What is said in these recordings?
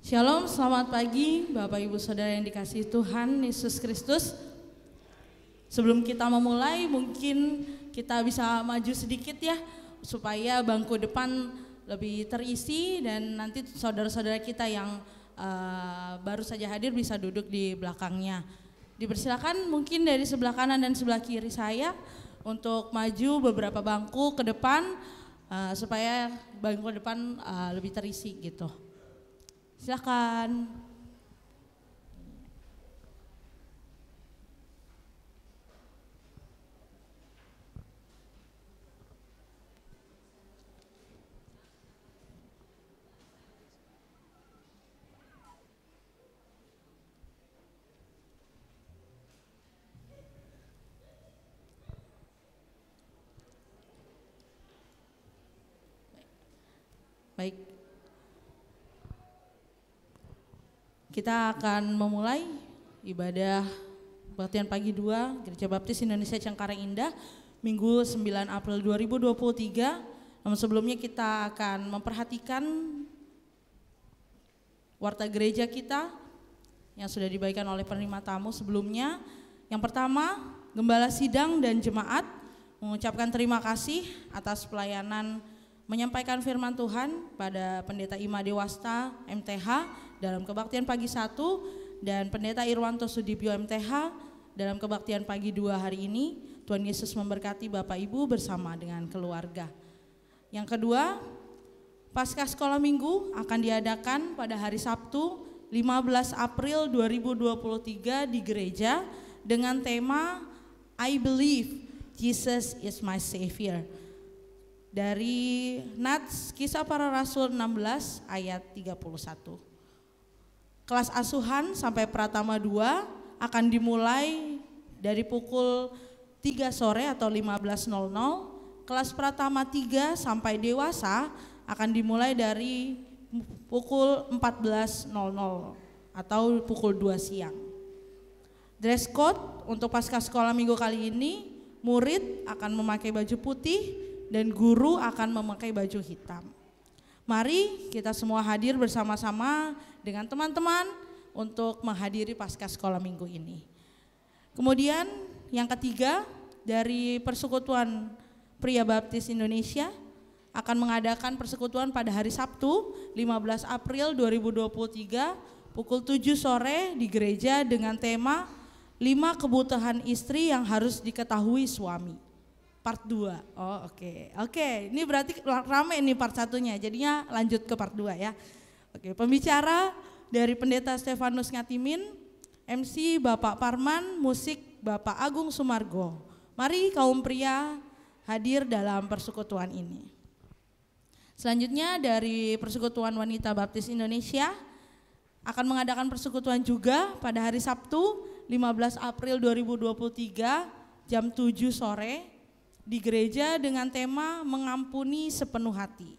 Shalom, selamat pagi Bapak Ibu Saudara yang dikasihi Tuhan Yesus Kristus. Sebelum kita memulai mungkin kita bisa maju sedikit ya, supaya bangku depan lebih terisi dan nanti saudara-saudara kita yang baru saja hadir bisa duduk di belakangnya. Dipersilakan mungkin dari sebelah kanan dan sebelah kiri saya untuk maju beberapa bangku ke depan supaya bangku depan lebih terisi gitu. Silakan. Baik. Kita akan memulai ibadah kebaktian pagi 2 Gereja Baptis Indonesia Cengkareng Indah Minggu 9 April 2023. Namun sebelumnya kita akan memperhatikan warta gereja kita yang sudah dibagikan oleh penerima tamu sebelumnya. Yang pertama, Gembala Sidang dan Jemaat mengucapkan terima kasih atas pelayanan menyampaikan firman Tuhan pada Pendeta Ima Dewasta MTH dalam kebaktian pagi 1 dan Pendeta Irwanto Sudibyo MTH dalam kebaktian pagi 2 hari ini. Tuhan Yesus memberkati Bapak Ibu bersama dengan keluarga. Yang kedua, Paskah Sekolah Minggu akan diadakan pada hari Sabtu 15 April 2023 di gereja dengan tema I Believe Jesus is my Savior. Dari Nats Kisah Para Rasul 16 ayat 31. Kelas asuhan sampai Pratama 2 akan dimulai dari pukul 3 sore atau 15.00. Kelas Pratama 3 sampai dewasa akan dimulai dari pukul 14.00 atau pukul 2 siang. Dress code untuk Paskah Sekolah Minggu kali ini, murid akan memakai baju putih dan guru akan memakai baju hitam. Mari kita semua hadir bersama-sama dengan teman-teman untuk menghadiri Paskah Sekolah Minggu ini. Kemudian yang ketiga, dari Persekutuan Pria Baptis Indonesia akan mengadakan persekutuan pada hari Sabtu 15 April 2023 pukul 7 sore di gereja dengan tema 5 kebutuhan istri yang harus diketahui suami. Part 2. Oh oke. Ini berarti rame nih part 1-nya. Jadinya lanjut ke part 2 ya. Oke, pembicara dari Pendeta Stefanus Ngatimin, MC Bapak Parman, musik Bapak Agung Sumargo. Mari kaum pria hadir dalam persekutuan ini. Selanjutnya dari Persekutuan Wanita Baptis Indonesia akan mengadakan persekutuan juga pada hari Sabtu 15 April 2023 jam 7 sore di gereja dengan tema mengampuni sepenuh hati.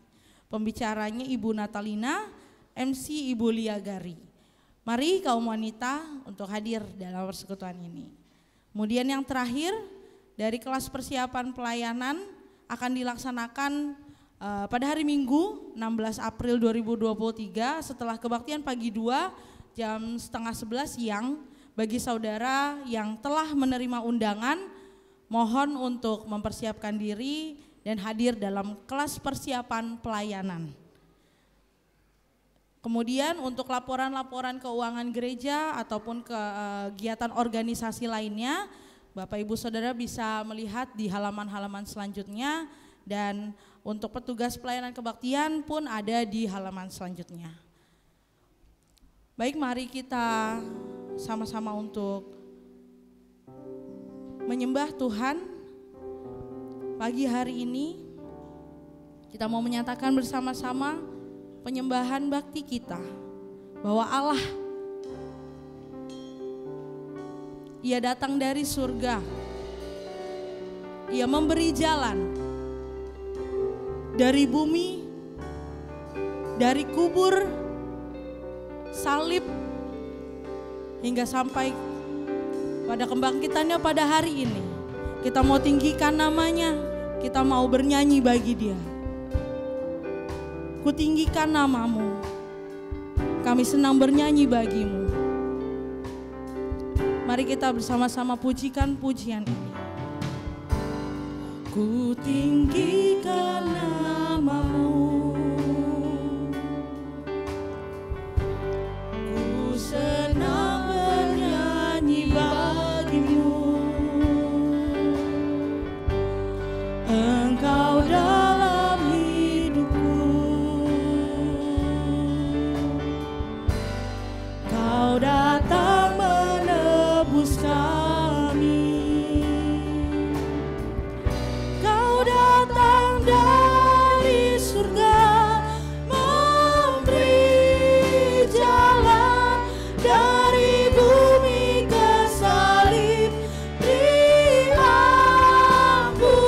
Pembicaranya Ibu Natalina, MC Ibu Liagari. Mari kaum wanita untuk hadir dalam persekutuan ini. Kemudian yang terakhir dari kelas persiapan pelayanan akan dilaksanakan pada hari Minggu 16 April 2023 setelah kebaktian pagi 2 jam setengah 11 siang. Bagi saudara yang telah menerima undangan, mohon untuk mempersiapkan diri dan hadir dalam kelas persiapan pelayanan. Kemudian untuk laporan-laporan keuangan gereja ataupun kegiatan organisasi lainnya, Bapak Ibu Saudara bisa melihat di halaman-halaman selanjutnya dan untuk petugas pelayanan kebaktian pun ada di halaman selanjutnya. Baik, mari kita sama-sama untuk menyembah Tuhan. Pagi hari ini kita mau menyatakan bersama-sama penyembahan bakti kita bahwa Allah, Ia datang dari surga, Ia memberi jalan dari bumi, dari kubur, salib hingga sampai pada kebangkitannya pada hari ini. Kita mau tinggikan namanya, kita mau bernyanyi bagi Dia. Kutinggikan namamu, Kami senang bernyanyi bagimu. Mari kita bersama-sama pujikan pujian ini. Ku tinggikan namamu, ku senang bernyanyi bagimu. Engkau dalam hidupku, Kau datang menebus kami. Kau datang dari surga, memberi jalan dari bumi ke salib, beri ampunan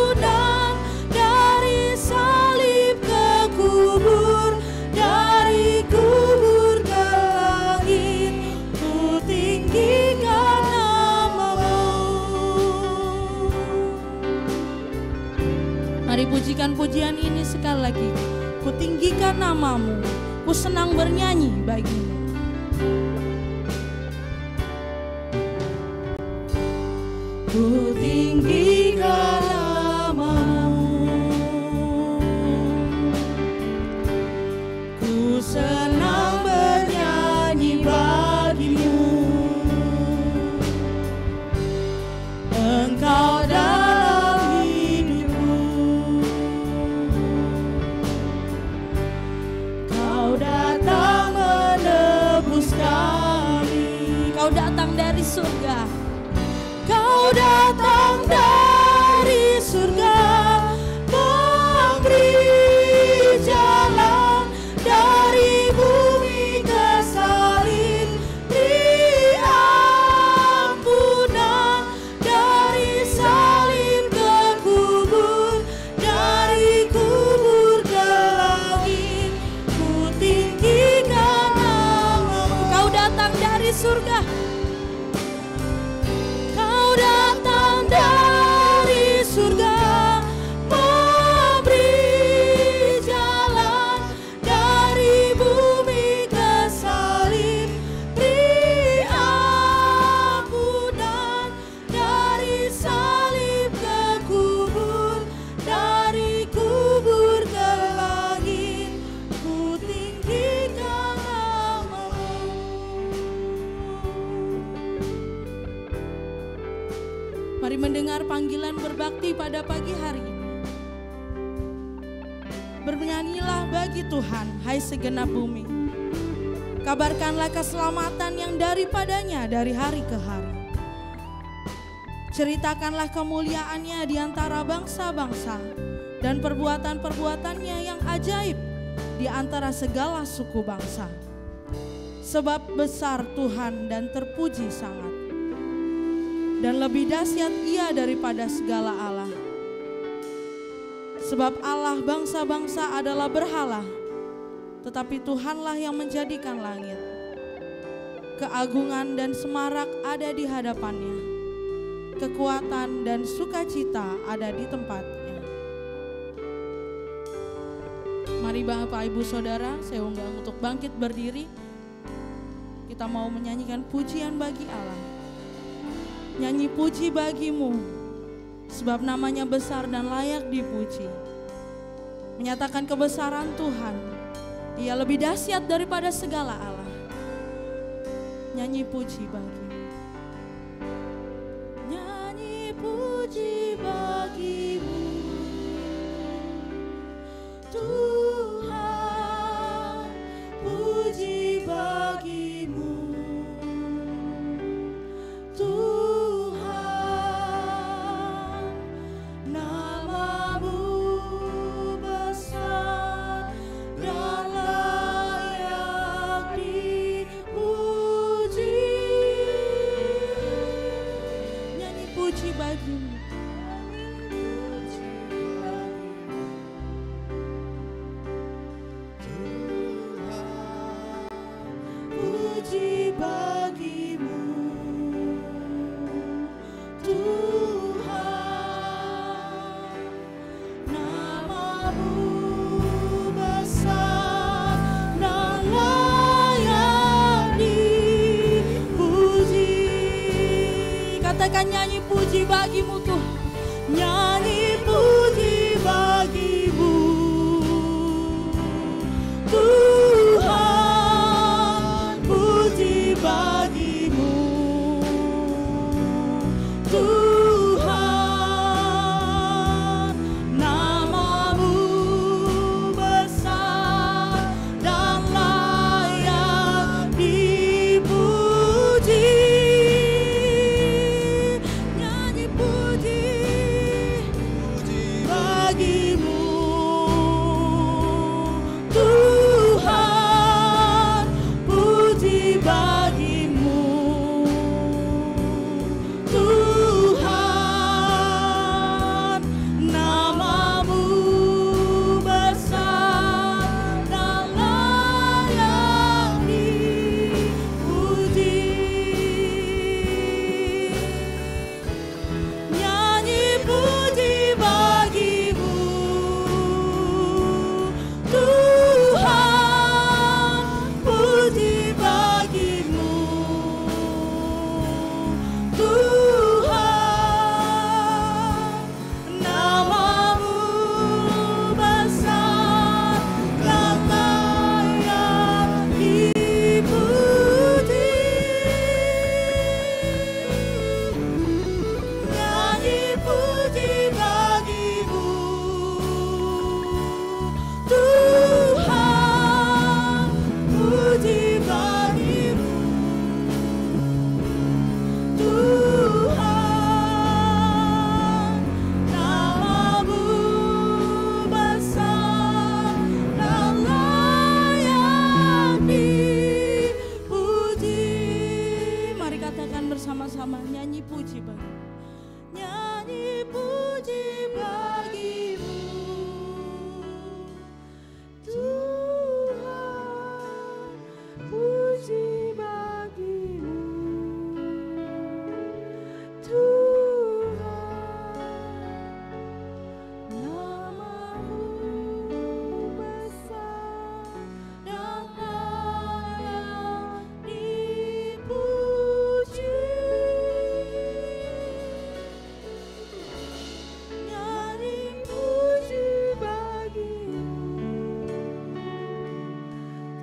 dari salib ke kubur, dari kubur ke langit. Ku tinggikan namamu. Mari pujikan pujian ini sekali lagi. Ku tinggikan namamu, ku senang bernyanyi bagimu. Ku tinggikan namamu, ku senang bernyanyi bagimu. Engkau dalam hidupku, Kau datang menebus kami. Kau datang dari surga, Kau datang dari surga, memberi jalan dari bumi ke salib, beri ampunan dari salib ke kubur, dari kubur ke langit. Ku tinggikan namamu. Kau datang dari surga, Kau datang dari surga, memberi jalan dari bumi ke salib, beri ampunan dari salib ke kubur, dari kubur ke langit. Ku tinggikan namamu. Mari mendengar panggilan berbakti pada pagi hari ini. Bernyanyilah bagi Tuhan, hai segenap bumi. Kabarkanlah keselamatan yang daripadanya dari hari ke hari. Ceritakanlah kemuliaannya di antara bangsa-bangsa dan perbuatan-perbuatannya yang ajaib di antara segala suku bangsa. Sebab besar Tuhan dan terpuji sangat, dan lebih dahsyat Ia daripada segala Allah. Sebab Allah bangsa-bangsa adalah berhala, tetapi Tuhanlah yang menjadikan langit. Keagungan dan semarak ada di hadapannya, kekuatan dan sukacita ada di tempatnya. Mari Bapak Ibu Saudara, saya undang untuk bangkit berdiri. Kita mau menyanyikan pujian bagi Allah. Nyanyi puji bagimu, sebab namanya besar dan layak dipuji. Menyatakan kebesaran Tuhan, Ia lebih dahsyat daripada segala Allah. Nyanyi puji bagimu. Nyanyi puji bagimu, Tuhan, puji bagimu. Puji bagimu, bagimu Tuhan. Nyanyi puji bagimu Tuhan, puji bagimu Tuhan, namamu besar dan layak dipuji. Nyanyi puji bagimu Tuhan, puji bagimu Tuhan, namamu besar dan layak dipuji. Nyanyi puji bagimu Tuhan, puji bagimu Tuhan, namamu besar dan layak dipuji. Nyanyi puji bagimu Tuhan, puji bagimu Tuhan, namamu besar dan layak dipuji. Mari katakan bersama-sama, nyanyi puji bagimu. Nyanyi puji bagimu Tuhan, puji bagimu Tuhan, namamu besar dan layak dipuji. Nyanyi puji bagimu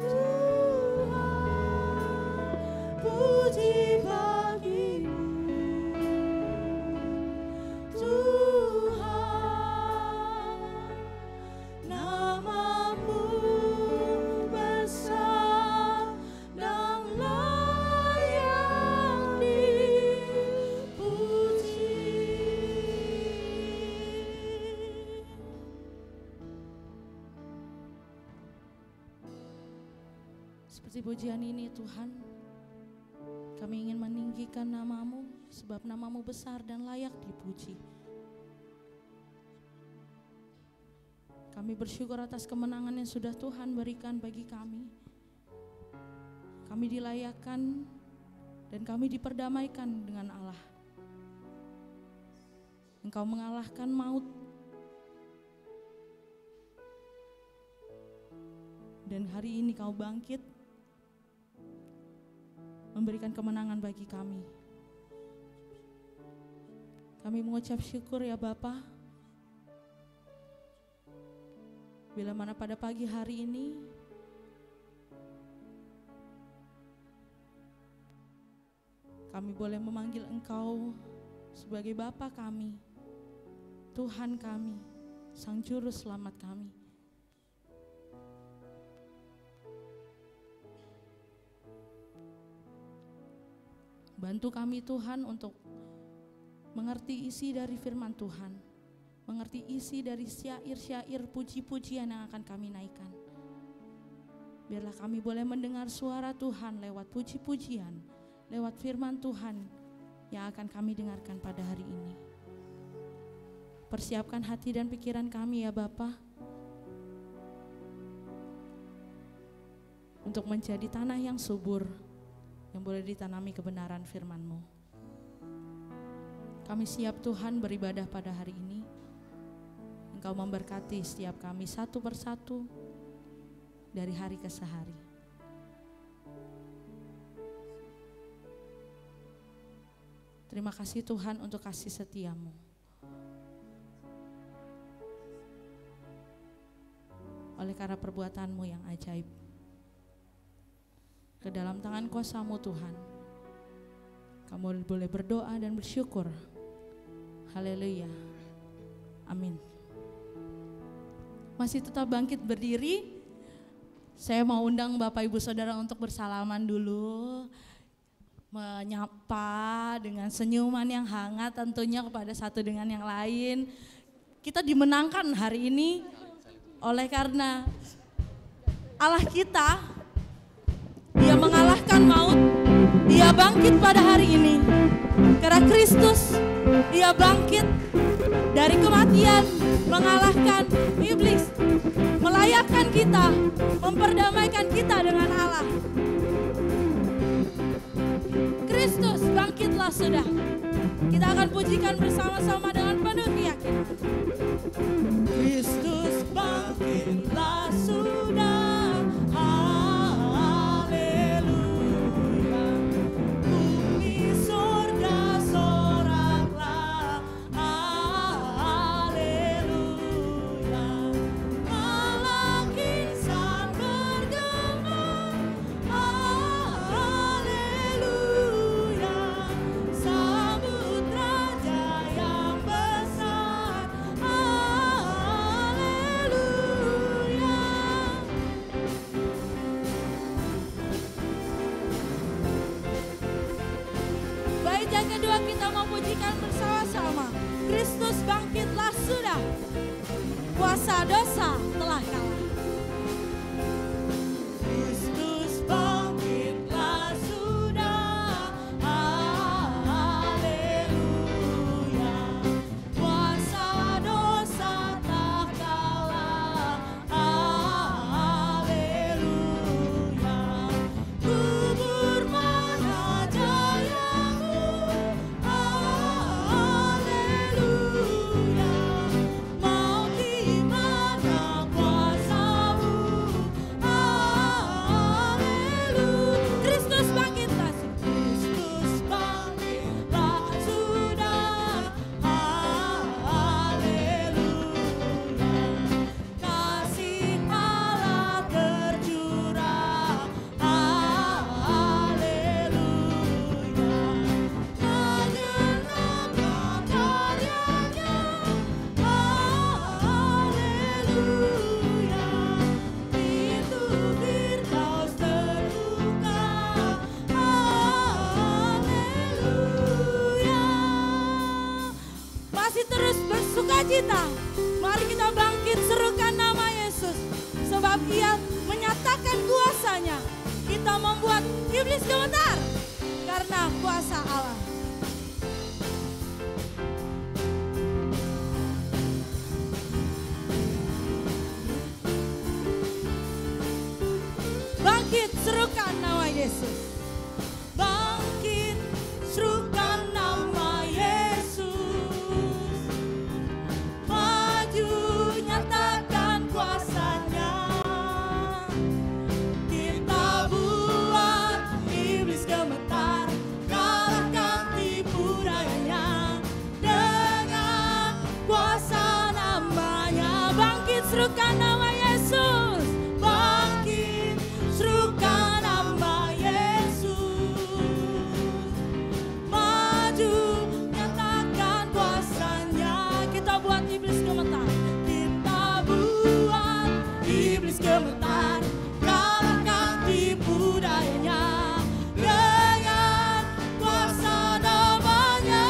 Tuhan, puji bagimu Tuhan, namamu besar dan layak dipuji. Seperti pujian ini Tuhan, kami ingin meninggikan namamu, sebab namamu besar dan layak dipuji. Kami bersyukur atas kemenangan yang sudah Tuhan berikan bagi kami. Kami dilayakkan dan kami diperdamaikan dengan Allah. Engkau mengalahkan maut dan hari ini kau bangkit memberikan kemenangan bagi kami. Kami mengucap syukur ya Bapa. Bila mana pada pagi hari ini kami boleh memanggil Engkau sebagai Bapa kami, Tuhan kami, Sang Juru Selamat kami. Bantu kami Tuhan untuk mengerti isi dari firman Tuhan, mengerti isi dari syair-syair puji-pujian yang akan kami naikkan. Biarlah kami boleh mendengar suara Tuhan lewat puji-pujian, lewat firman Tuhan yang akan kami dengarkan pada hari ini. Persiapkan hati dan pikiran kami ya Bapa, untuk menjadi tanah yang subur, yang boleh ditanami kebenaran firman-Mu. Kami siap Tuhan beribadah pada hari ini. Engkau memberkati setiap kami satu persatu dari hari ke sehari. Terima kasih Tuhan untuk kasih setia-Mu. Oleh karena perbuatan-Mu yang ajaib. Ke dalam tangan kuasa-Mu Tuhan, kamu boleh berdoa dan bersyukur. Haleluya. Amin. Masih tetap bangkit berdiri. Saya mau undang Bapak Ibu Saudara untuk bersalaman dulu. Menyapa dengan senyuman yang hangat tentunya kepada satu dengan yang lain. Kita dimenangkan hari ini oleh karena Allah kita, Dia mengalahkan maut, Dia bangkit pada hari ini. Karena Kristus, Dia bangkit dari kematian, mengalahkan iblis, melayakkan kita, memperdamaikan kita dengan Allah. Kristus bangkitlah sudah. Kita akan pujikan bersama-sama dengan penuh keyakinan. Kristus bangkitlah sudah. Haleluya. Bumi surga soraklah. Haleluya. Malang insan bergema. Haleluya. Sambut Raja yang besar. Haleluya. Bait yang kedua kita mau pujikan bersama-sama. Kristus bangkitlah sudah. Kuasa dosa telah kalah. Kristus bangkitlah sudah. Haleluya. Kuasa dosa telah kalah. Haleluya. Kubur mana jayamu. Haleluya. Maut di mana kuasamu. Haleluya. Kristus bangkitlah. Kristus bangkitlah sudah. Haleluya. Kasih Allah tercurah. Haleluya. Mengenangkan karyanya. Haleluya. Pintu Firdaus terbuka. Haleluya. Masih terus bersukacita. Mari kita bangkit serukan nama Yesus. Sebab Ia menyatakan kuasanya. Kita membuat iblis gemetar karena kuasa Allah. Bangkit serukan nama Yesus. Bangkit serukan nama Yesus. Maju nyatakan kuasanya. Kita buat iblis gemetar. Kalahkan tipu dayanya. Dengan kuasa namanya. Bangkit serukan nama Yesus. Bangkit serukan nama Yesus. Maju nyatakan kuasanya. Kita buat iblis gemetar. Kita buat iblis gemetar. Kalahkan tipu dayanya. Dengan kuasa namanya.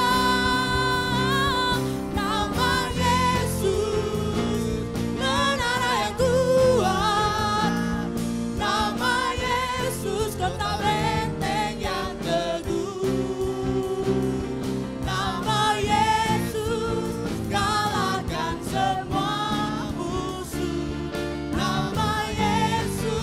Nama Yesus. Menara yang kuat. Nama Yesus kota benteng yang teguh. Nama Yesus kalahkan semua musuh. Nama Yesus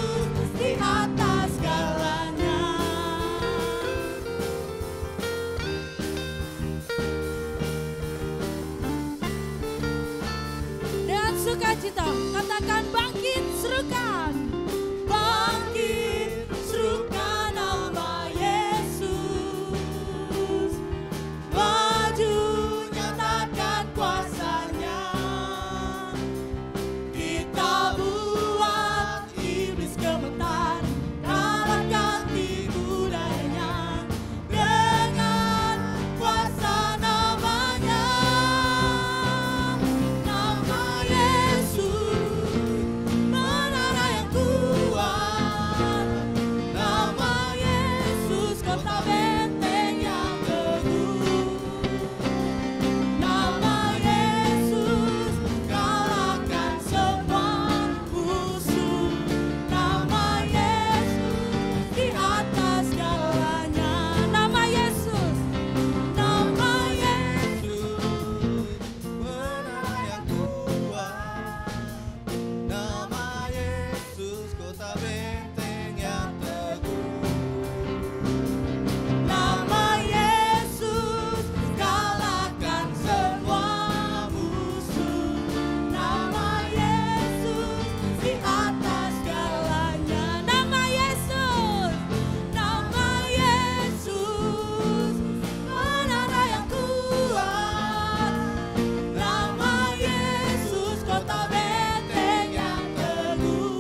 kota benteng yang teguh. Nama Yesus kalahkan semua musuh. Nama Yesus di atas segalanya. Nama Yesus, nama Yesus, menara yang kuat. Nama Yesus kota benteng yang teguh.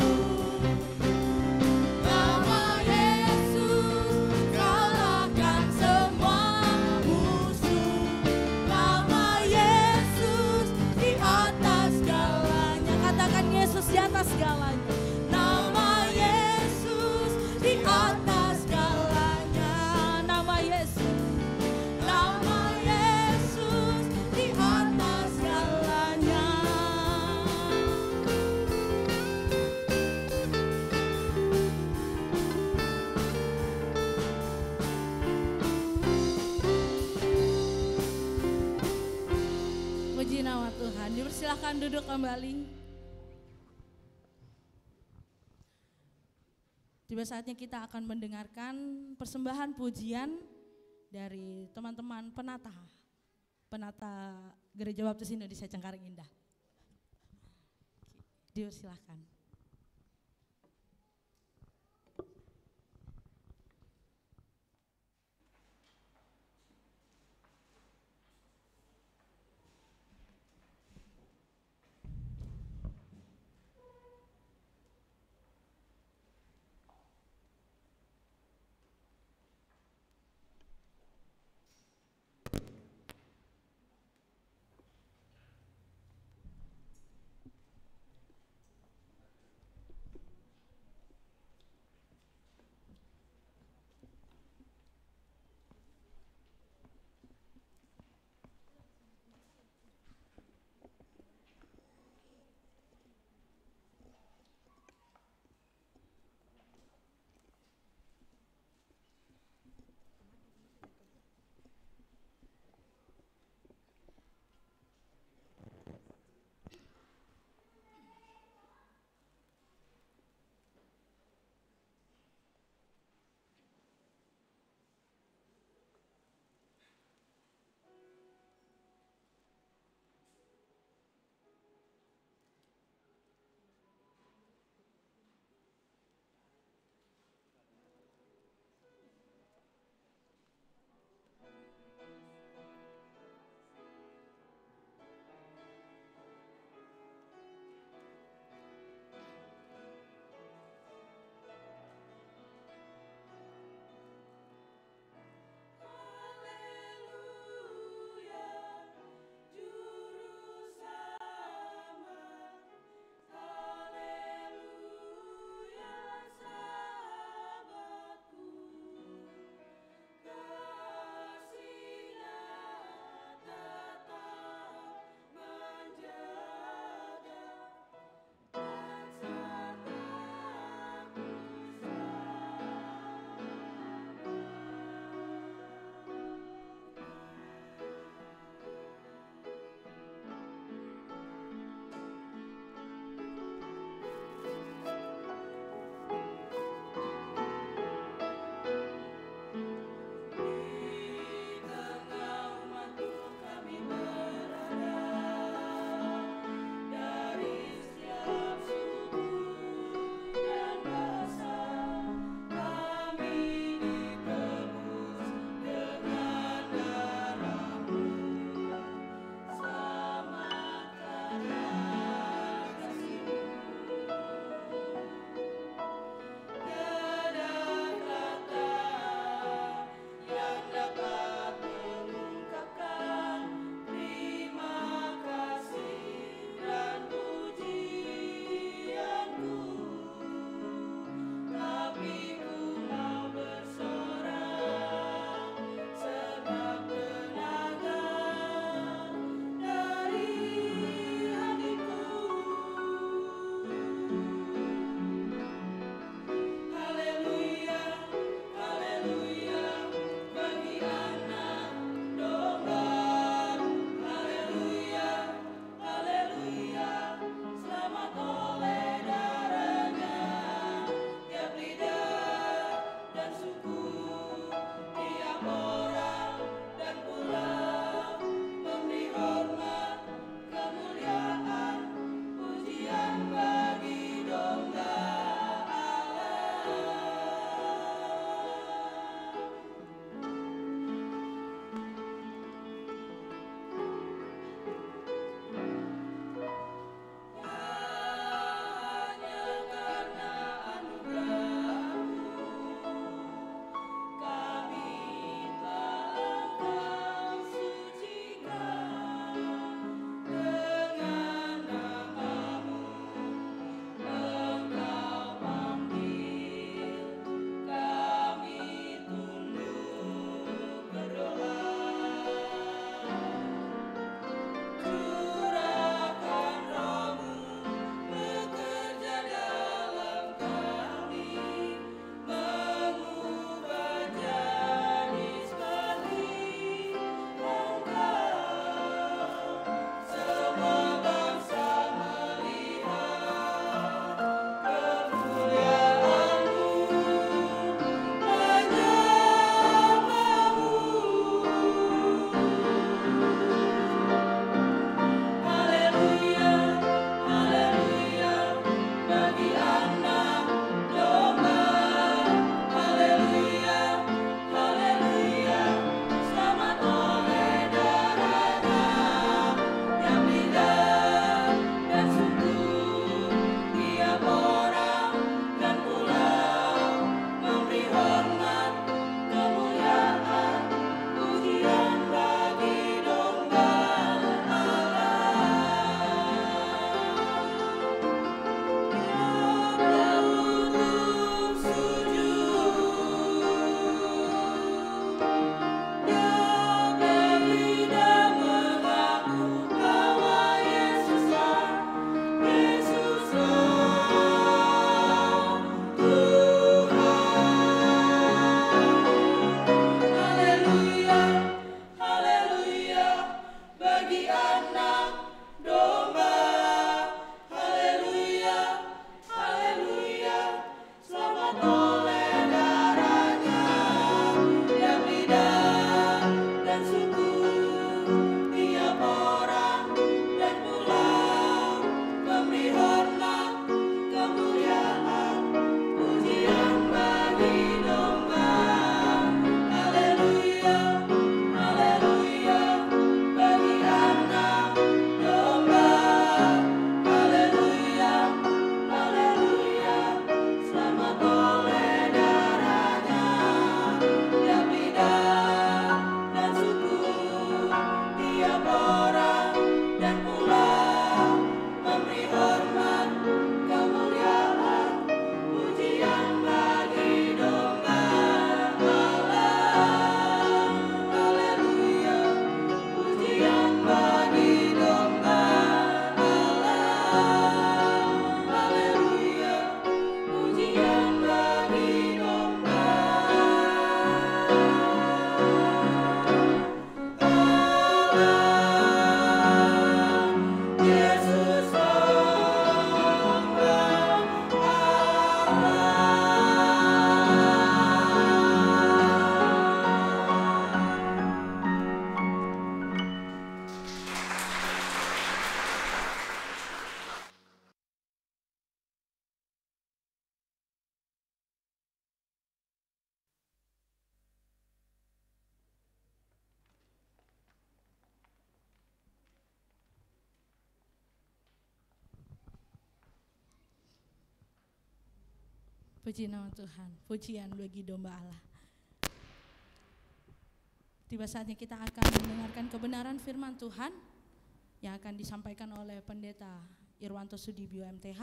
Nama Yesus kalahkan semua musuh. Nama Yesus di atas segalanya. Katakan Yesus di atas segalanya. Nama Yesus di atas segalanya. Nama Yesus, nama Yesus di atas segalanya. Puji nama Tuhan. Dipersilakan duduk kembali. Tiba saatnya kita akan mendengarkan persembahan pujian dari teman-teman penata Gereja Baptis Indonesia Cengkareng Indah. Dipersilakan. Puji nama Tuhan, pujian bagi domba Allah. Tiba saatnya kita akan mendengarkan kebenaran firman Tuhan yang akan disampaikan oleh Pendeta Irwanto Sudibyo MTH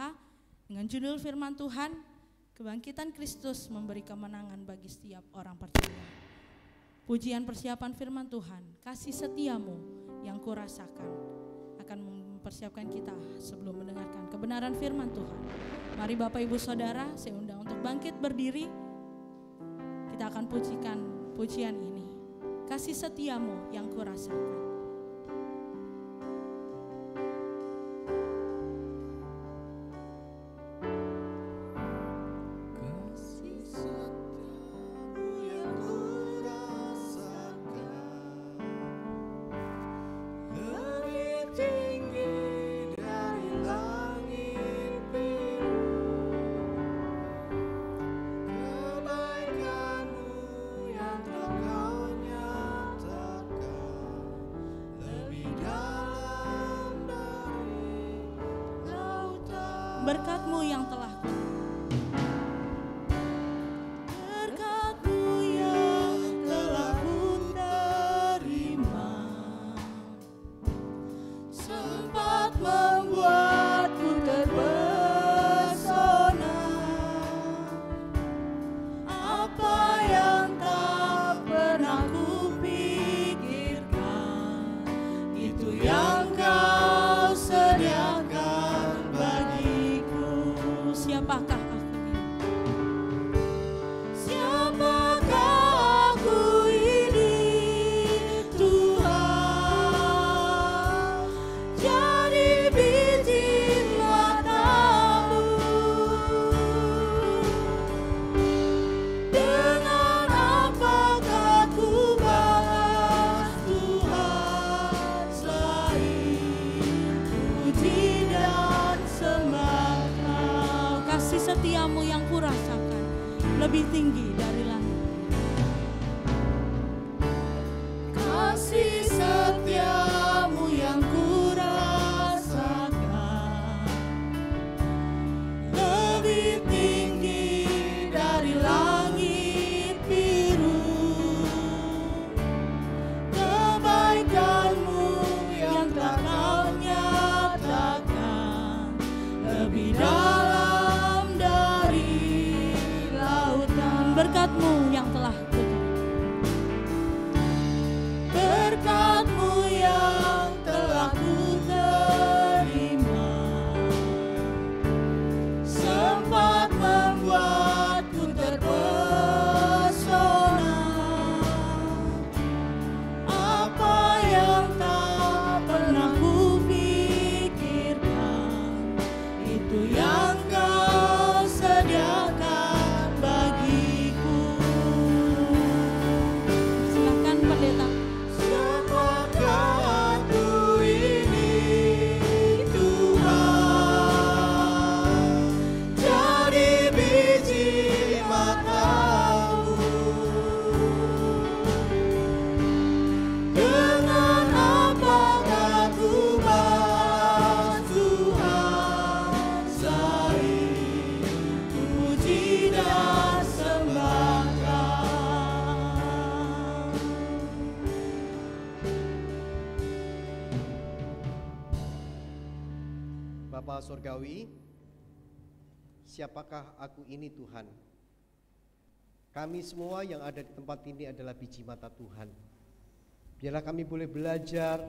dengan judul firman Tuhan, Kebangkitan Kristus memberi kemenangan bagi setiap orang percaya. Pujian persiapan firman Tuhan, kasih setiamu yang kurasakan, akan mempersiapkan kita sebelum mendengarkan kebenaran firman Tuhan. Mari Bapak Ibu Saudara, saya undang untuk bangkit berdiri. Kita akan pujikan pujian ini, kasih setiamu yang kurasakan. Berkat-Mu yang telah Berkat-Mu yang telah Ku terima, sempat membuatku terpesona. Apa yang tak pernah ku pikirkan, itu yang Kau sediakan bagi. Siapakah aku ini? Siapakah aku ini, Tuhan? Jadi biji mata-Mu. Dengan apakah ku balas Tuhan selain puji dan sembah? Kasih setiamu yang kurasakan lebih tinggi dari langit. Kasih setiamu yang kurasakan lebih tinggi dari langit biru. Kebaikan-Mu yang telah Kau nyatakan lebih dalam dari lautan. Berkat-Mu yang telah Ku terima, berkat-Mu yang telah Ku terima, sempat membuatku terpesona. Apa yang tak pernah ku pikirkan, itu yang Kau sediakan bagiku. Silakan pendeta. Siapakah aku ini, Tuhan? Jadi biji mata-Mu. Dengan apakah ku balas Tuhan selain puji dan sembahkan. Bapa Surgawi, siapakah aku ini Tuhan? Kami semua yang ada di tempat ini adalah biji mata Tuhan. Biarlah kami boleh belajar,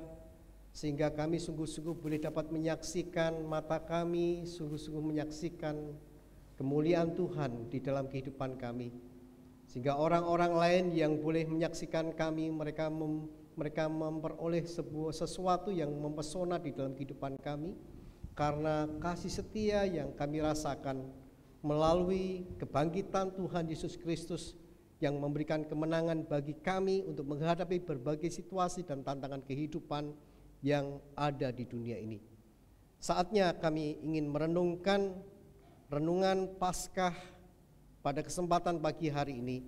sehingga kami sungguh-sungguh boleh dapat menyaksikan, mata kami sungguh-sungguh menyaksikan kemuliaan Tuhan di dalam kehidupan kami. Sehingga orang-orang lain yang boleh menyaksikan kami, mereka memperoleh sesuatu yang mempesona di dalam kehidupan kami, karena kasih setia yang kami rasakan melalui kebangkitan Tuhan Yesus Kristus yang memberikan kemenangan bagi kami untuk menghadapi berbagai situasi dan tantangan kehidupan yang ada di dunia ini. Saatnya kami ingin merenungkan renungan Paskah pada kesempatan pagi hari ini.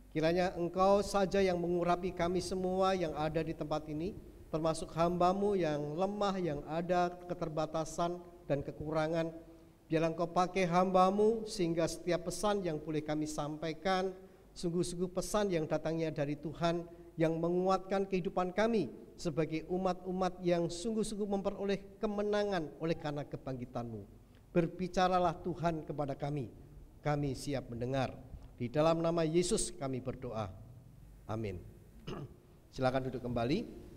Kiranya Engkau saja yang mengurapi kami semua yang ada di tempat ini, termasuk hamba-Mu yang lemah, yang ada keterbatasan dan kekurangan. Biarlah Engkau pakai hamba-Mu sehingga setiap pesan yang boleh kami sampaikan sungguh-sungguh pesan yang datangnya dari Tuhan yang menguatkan kehidupan kami sebagai umat-umat yang sungguh-sungguh memperoleh kemenangan oleh karena kebangkitan-Mu. Berbicaralah Tuhan kepada kami siap mendengar. Di dalam nama Yesus kami berdoa. Amin. Silakan duduk kembali.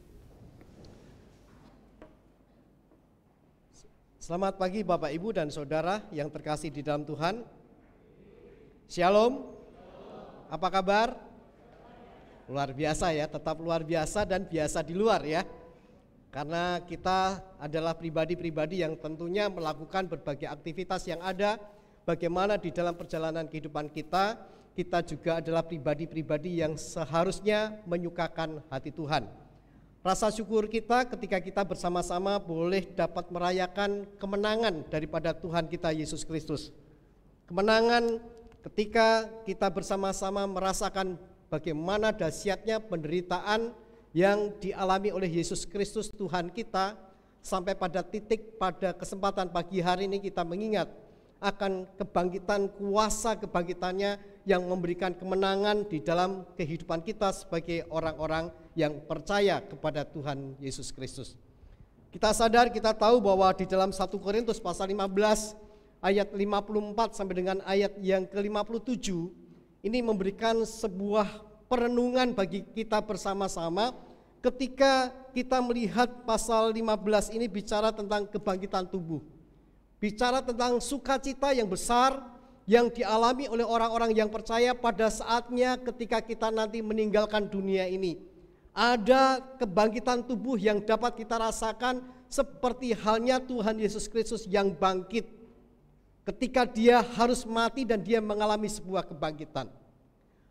Selamat pagi Bapak Ibu dan Saudara yang terkasih di dalam Tuhan. Shalom. Apa kabar? Luar biasa ya, tetap luar biasa dan biasa di luar ya. Karena kita adalah pribadi-pribadi yang tentunya melakukan berbagai aktivitas yang ada. Bagaimana di dalam perjalanan kehidupan kita juga adalah pribadi-pribadi yang seharusnya menyukakan hati Tuhan. Rasa syukur kita ketika kita bersama-sama boleh dapat merayakan kemenangan daripada Tuhan kita Yesus Kristus. Kemenangan ketika kita bersama-sama merasakan bagaimana dahsyatnya penderitaan yang dialami oleh Yesus Kristus Tuhan kita, sampai pada titik pada kesempatan pagi hari ini kita mengingat akan kebangkitan, kuasa kebangkitannya yang memberikan kemenangan di dalam kehidupan kita sebagai orang-orang yang percaya kepada Tuhan Yesus Kristus. Kita sadar, kita tahu bahwa di dalam 1 Korintus pasal 15 ayat 54 sampai dengan ayat yang ke-57 ini memberikan sebuah perenungan bagi kita bersama-sama ketika kita melihat pasal 15 ini bicara tentang kebangkitan tubuh. Bicara tentang sukacita yang besar yang dialami oleh orang-orang yang percaya pada saatnya ketika kita nanti meninggalkan dunia ini. Ada kebangkitan tubuh yang dapat kita rasakan seperti halnya Tuhan Yesus Kristus yang bangkit ketika dia harus mati dan dia mengalami sebuah kebangkitan.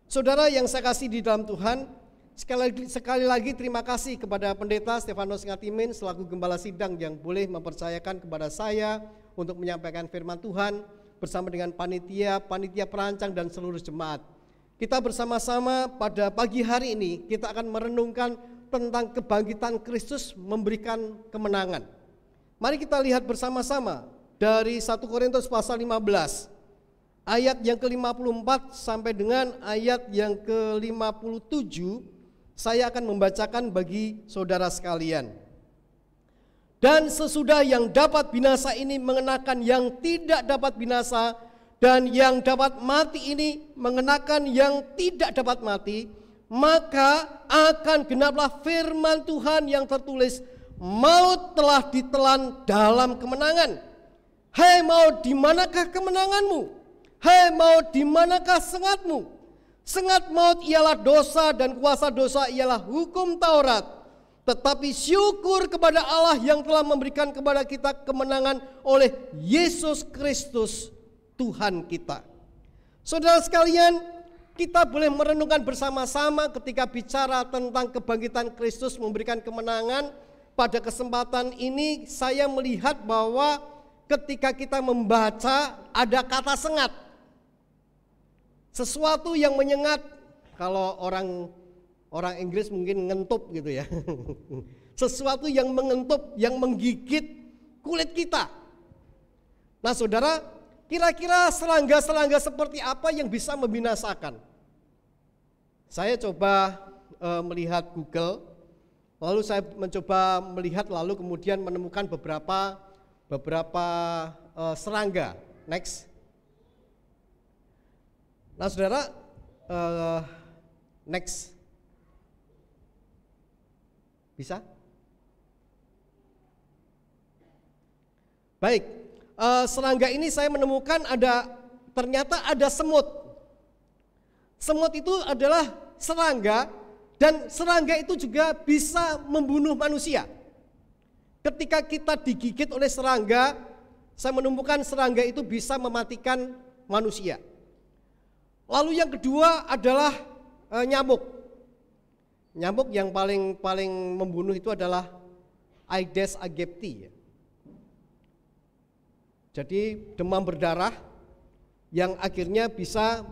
Saudara yang saya kasih di dalam Tuhan, sekali lagi terima kasih kepada Pendeta Stefanus Ngatimin selaku Gembala Sidang yang boleh mempercayakan kepada saya untuk menyampaikan firman Tuhan bersama dengan panitia perancang dan seluruh jemaat. Kita bersama-sama pada pagi hari ini kita akan merenungkan tentang kebangkitan Kristus memberikan kemenangan. Mari kita lihat bersama-sama dari 1 Korintus pasal 15 ayat yang ke-54 sampai dengan ayat yang ke-57. Saya akan membacakan bagi saudara sekalian. Dan sesudah yang dapat binasa ini mengenakan yang tidak dapat binasa, dan yang dapat mati ini mengenakan yang tidak dapat mati, maka akan genaplah firman Tuhan yang tertulis, maut telah ditelan dalam kemenangan. Hai maut, di manakah kemenanganmu? Hai maut, di manakah sengatmu? Sengat maut ialah dosa dan kuasa dosa ialah hukum Taurat. Tetapi syukur kepada Allah yang telah memberikan kepada kita kemenangan oleh Yesus Kristus Tuhan kita. Saudara sekalian, kita boleh merenungkan bersama-sama ketika bicara tentang kebangkitan Kristus memberikan kemenangan. Pada kesempatan ini saya melihat bahwa ketika kita membaca ada kata sengat. Sesuatu yang menyengat, kalau orang Inggris mungkin ngentup gitu ya. Sesuatu yang mengentup, yang menggigit kulit kita. Nah saudara, kira-kira serangga-serangga seperti apa yang bisa membinasakan? Saya coba melihat Google, lalu saya mencoba melihat lalu kemudian menemukan beberapa serangga. Next. Nah saudara, next. Bisa? Baik, serangga ini saya menemukan ternyata ada semut. Semut itu adalah serangga dan serangga itu juga bisa membunuh manusia. Ketika kita digigit oleh serangga, saya menemukan serangga itu bisa mematikan manusia. Lalu yang kedua adalah nyamuk. Nyamuk yang paling membunuh itu adalah Aedes aegypti. Jadi demam berdarah yang akhirnya bisa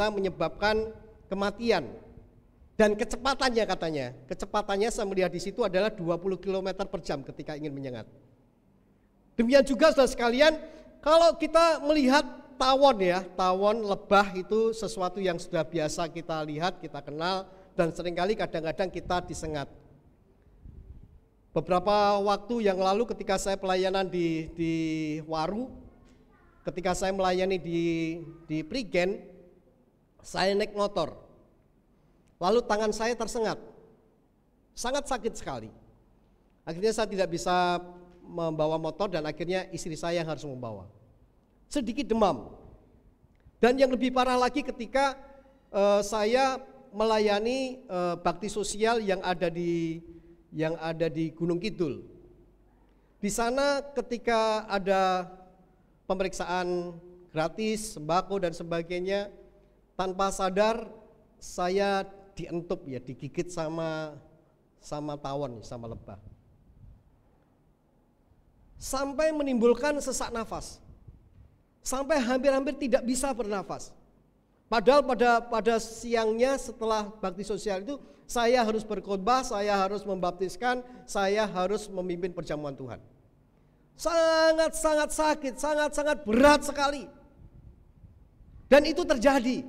menyebabkan kematian. Dan kecepatannya katanya, kecepatannya saya melihat di situ adalah 20 km per jam ketika ingin menyengat. Demikian juga saudara sekalian, kalau kita melihat tawon ya, tawon lebah itu sesuatu yang sudah biasa kita lihat, kita kenal, dan seringkali kadang-kadang kita disengat. Beberapa waktu yang lalu ketika saya pelayanan di Waru, ketika saya melayani di Prigen, saya naik motor. Lalu tangan saya tersengat. Sangat sakit sekali. Akhirnya saya tidak bisa membawa motor dan akhirnya istri saya yang harus membawa. Sedikit demam. Dan yang lebih parah lagi ketika saya melayani bakti sosial yang ada di Gunung Kidul. Di sana ketika ada pemeriksaan gratis, sembako dan sebagainya, tanpa sadar saya dientup ya, digigit sama tawon, sama lebah. Sampai menimbulkan sesak nafas. Sampai hampir-hampir tidak bisa bernafas. Padahal pada siangnya setelah bakti sosial itu saya harus berkhotbah, saya harus membaptiskan, saya harus memimpin perjamuan Tuhan. Sangat-sangat sakit, sangat-sangat berat sekali. Dan itu terjadi.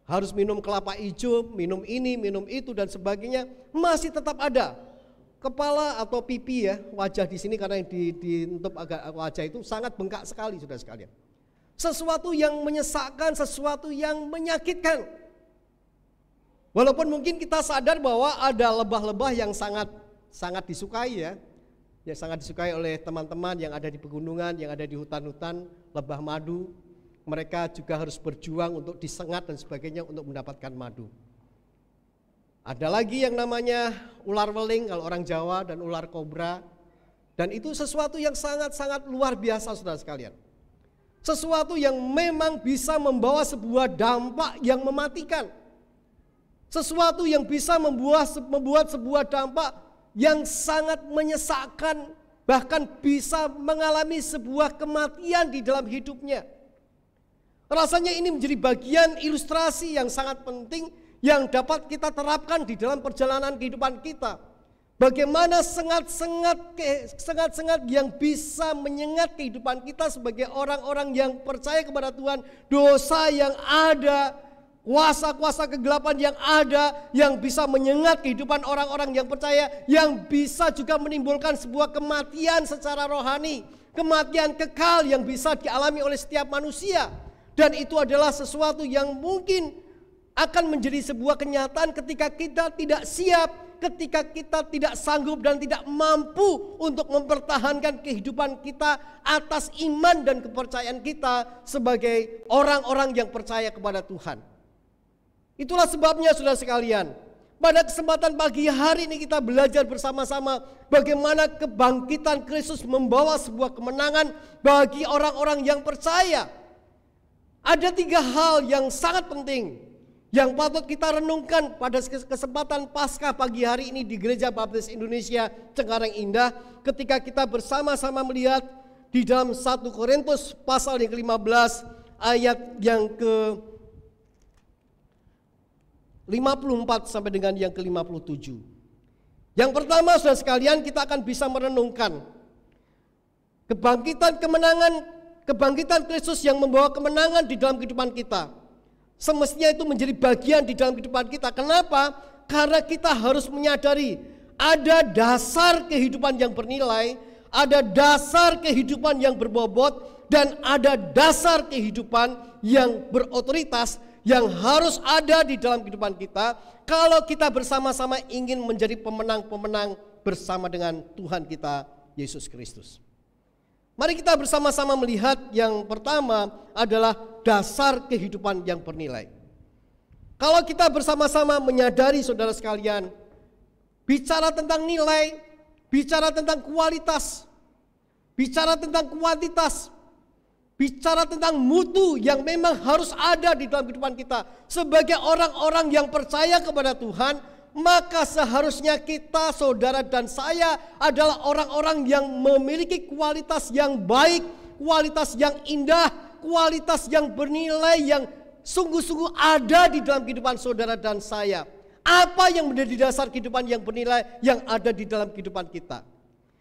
Harus minum kelapa hijau, minum ini, minum itu dan sebagainya, masih tetap ada. Kepala atau pipi ya, wajah di sini karena yang dientup agak wajah itu sangat bengkak sekali saudara sekalian. Sesuatu yang menyesakkan, sesuatu yang menyakitkan. Walaupun mungkin kita sadar bahwa ada lebah-lebah yang sangat disukai ya. Yang sangat disukai oleh teman-teman yang ada di pegunungan, yang ada di hutan-hutan, lebah madu. Mereka juga harus berjuang untuk disengat dan sebagainya untuk mendapatkan madu. Ada lagi yang namanya ular weling kalau orang Jawa dan ular kobra. Dan itu sesuatu yang sangat-sangat luar biasa saudara sekalian. Sesuatu yang memang bisa membawa sebuah dampak yang mematikan. Sesuatu yang bisa membuat sebuah dampak yang sangat menyesakkan, bahkan bisa mengalami sebuah kematian di dalam hidupnya. Rasanya ini menjadi bagian ilustrasi yang sangat penting yang dapat kita terapkan di dalam perjalanan kehidupan kita. Bagaimana sengat-sengat yang bisa menyengat kehidupan kita sebagai orang-orang yang percaya kepada Tuhan. Dosa yang ada, kuasa-kuasa kegelapan yang ada, yang bisa menyengat kehidupan orang-orang yang percaya, yang bisa juga menimbulkan sebuah kematian secara rohani, kematian kekal yang bisa dialami oleh setiap manusia. Dan itu adalah sesuatu yang mungkin akan menjadi sebuah kenyataan ketika kita tidak siap, ketika kita tidak sanggup dan tidak mampu untuk mempertahankan kehidupan kita atas iman dan kepercayaan kita sebagai orang-orang yang percaya kepada Tuhan. Itulah sebabnya saudara sekalian, pada kesempatan pagi hari ini kita belajar bersama-sama bagaimana kebangkitan Kristus membawa sebuah kemenangan bagi orang-orang yang percaya. Ada 3 hal yang sangat penting yang patut kita renungkan pada kesempatan Paskah pagi hari ini di Gereja Baptis Indonesia Cengkareng Indah, ketika kita bersama-sama melihat di dalam 1 Korintus pasal yang ke-15 ayat yang ke-54 sampai dengan yang ke-57. Yang pertama saudara sekalian, kita akan bisa merenungkan kebangkitan Kristus yang membawa kemenangan di dalam kehidupan kita. Semestinya itu menjadi bagian di dalam kehidupan kita. Kenapa? Karena kita harus menyadari ada dasar kehidupan yang bernilai, ada dasar kehidupan yang berbobot, dan ada dasar kehidupan yang berotoritas yang harus ada di dalam kehidupan kita kalau kita bersama-sama ingin menjadi pemenang-pemenang bersama dengan Tuhan kita Yesus Kristus. Mari kita bersama-sama melihat yang pertama adalah dasar kehidupan yang bernilai. Kalau kita bersama-sama menyadari saudara sekalian, bicara tentang nilai, bicara tentang kualitas, bicara tentang kuantitas, bicara tentang mutu yang memang harus ada di dalam kehidupan kita. Sebagai orang-orang yang percaya kepada Tuhan, maka seharusnya kita, saudara dan saya adalah orang-orang yang memiliki kualitas yang baik, kualitas yang indah, kualitas yang bernilai, yang sungguh-sungguh ada di dalam kehidupan saudara dan saya. Apa yang menjadi dasar kehidupan yang bernilai yang ada di dalam kehidupan kita?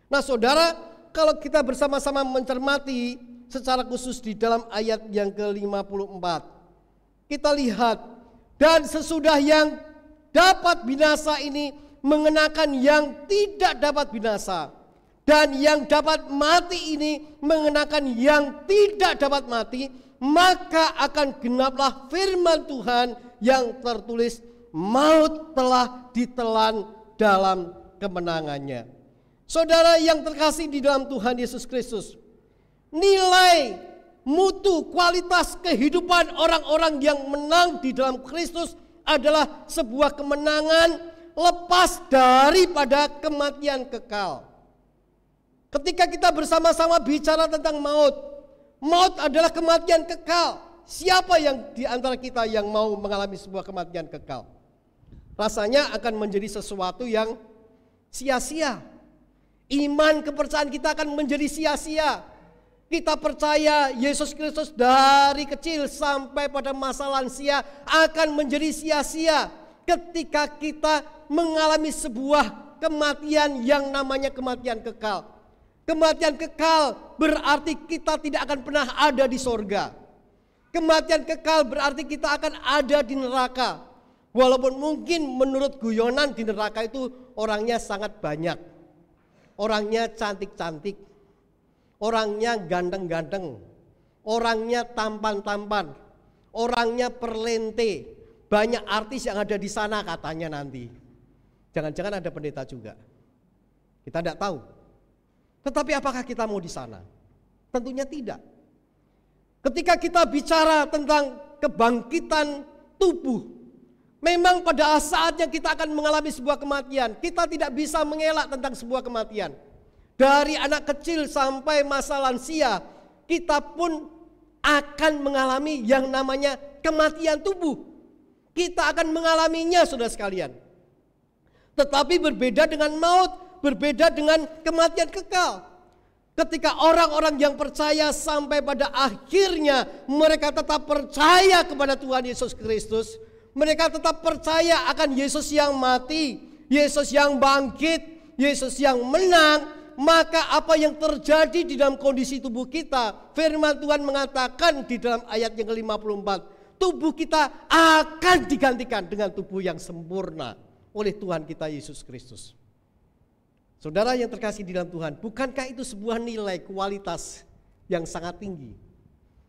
Nah saudara, kalau kita bersama-sama mencermati secara khusus di dalam ayat yang ke-54. Kita lihat, dan sesudah yang dapat binasa ini mengenakan yang tidak dapat binasa, dan yang dapat mati ini mengenakan yang tidak dapat mati, maka akan genaplah firman Tuhan yang tertulis, maut telah ditelan dalam kemenangannya. Saudara yang terkasih di dalam Tuhan Yesus Kristus, nilai, mutu, kualitas kehidupan orang-orang yang menang di dalam Kristus adalah sebuah kemenangan lepas daripada kematian kekal. Ketika kita bersama-sama bicara tentang maut, maut adalah kematian kekal. Siapa yang di antara kita yang mau mengalami sebuah kematian kekal? Rasanya akan menjadi sesuatu yang sia-sia. Iman kepercayaan kita akan menjadi sia-sia. Kita percaya Yesus Kristus dari kecil sampai pada masa lansia akan menjadi sia-sia ketika kita mengalami sebuah kematian yang namanya kematian kekal. Kematian kekal berarti kita tidak akan pernah ada di sorga. Kematian kekal berarti kita akan ada di neraka. Walaupun mungkin menurut guyonan di neraka itu orangnya sangat banyak. Orangnya cantik-cantik. Orangnya ganteng-ganteng. Orangnya tampan-tampan. Orangnya perlente. Banyak artis yang ada di sana katanya nanti. Jangan-jangan ada pendeta juga. Kita tidak tahu. Tetapi apakah kita mau di sana? Tentunya tidak. Ketika kita bicara tentang kebangkitan tubuh, memang pada saatnya kita akan mengalami sebuah kematian. Kita tidak bisa mengelak tentang sebuah kematian. Dari anak kecil sampai masa lansia, kita pun akan mengalami yang namanya kematian tubuh. Kita akan mengalaminya, saudara sekalian. Tetapi berbeda dengan maut, berbeda dengan kematian kekal. Ketika orang-orang yang percaya sampai pada akhirnya mereka tetap percaya kepada Tuhan Yesus Kristus, mereka tetap percaya akan Yesus yang mati, Yesus yang bangkit, Yesus yang menang, maka apa yang terjadi di dalam kondisi tubuh kita, firman Tuhan mengatakan di dalam ayat yang ke-54, tubuh kita akan digantikan dengan tubuh yang sempurna oleh Tuhan kita Yesus Kristus. Saudara yang terkasih di dalam Tuhan, bukankah itu sebuah nilai kualitas yang sangat tinggi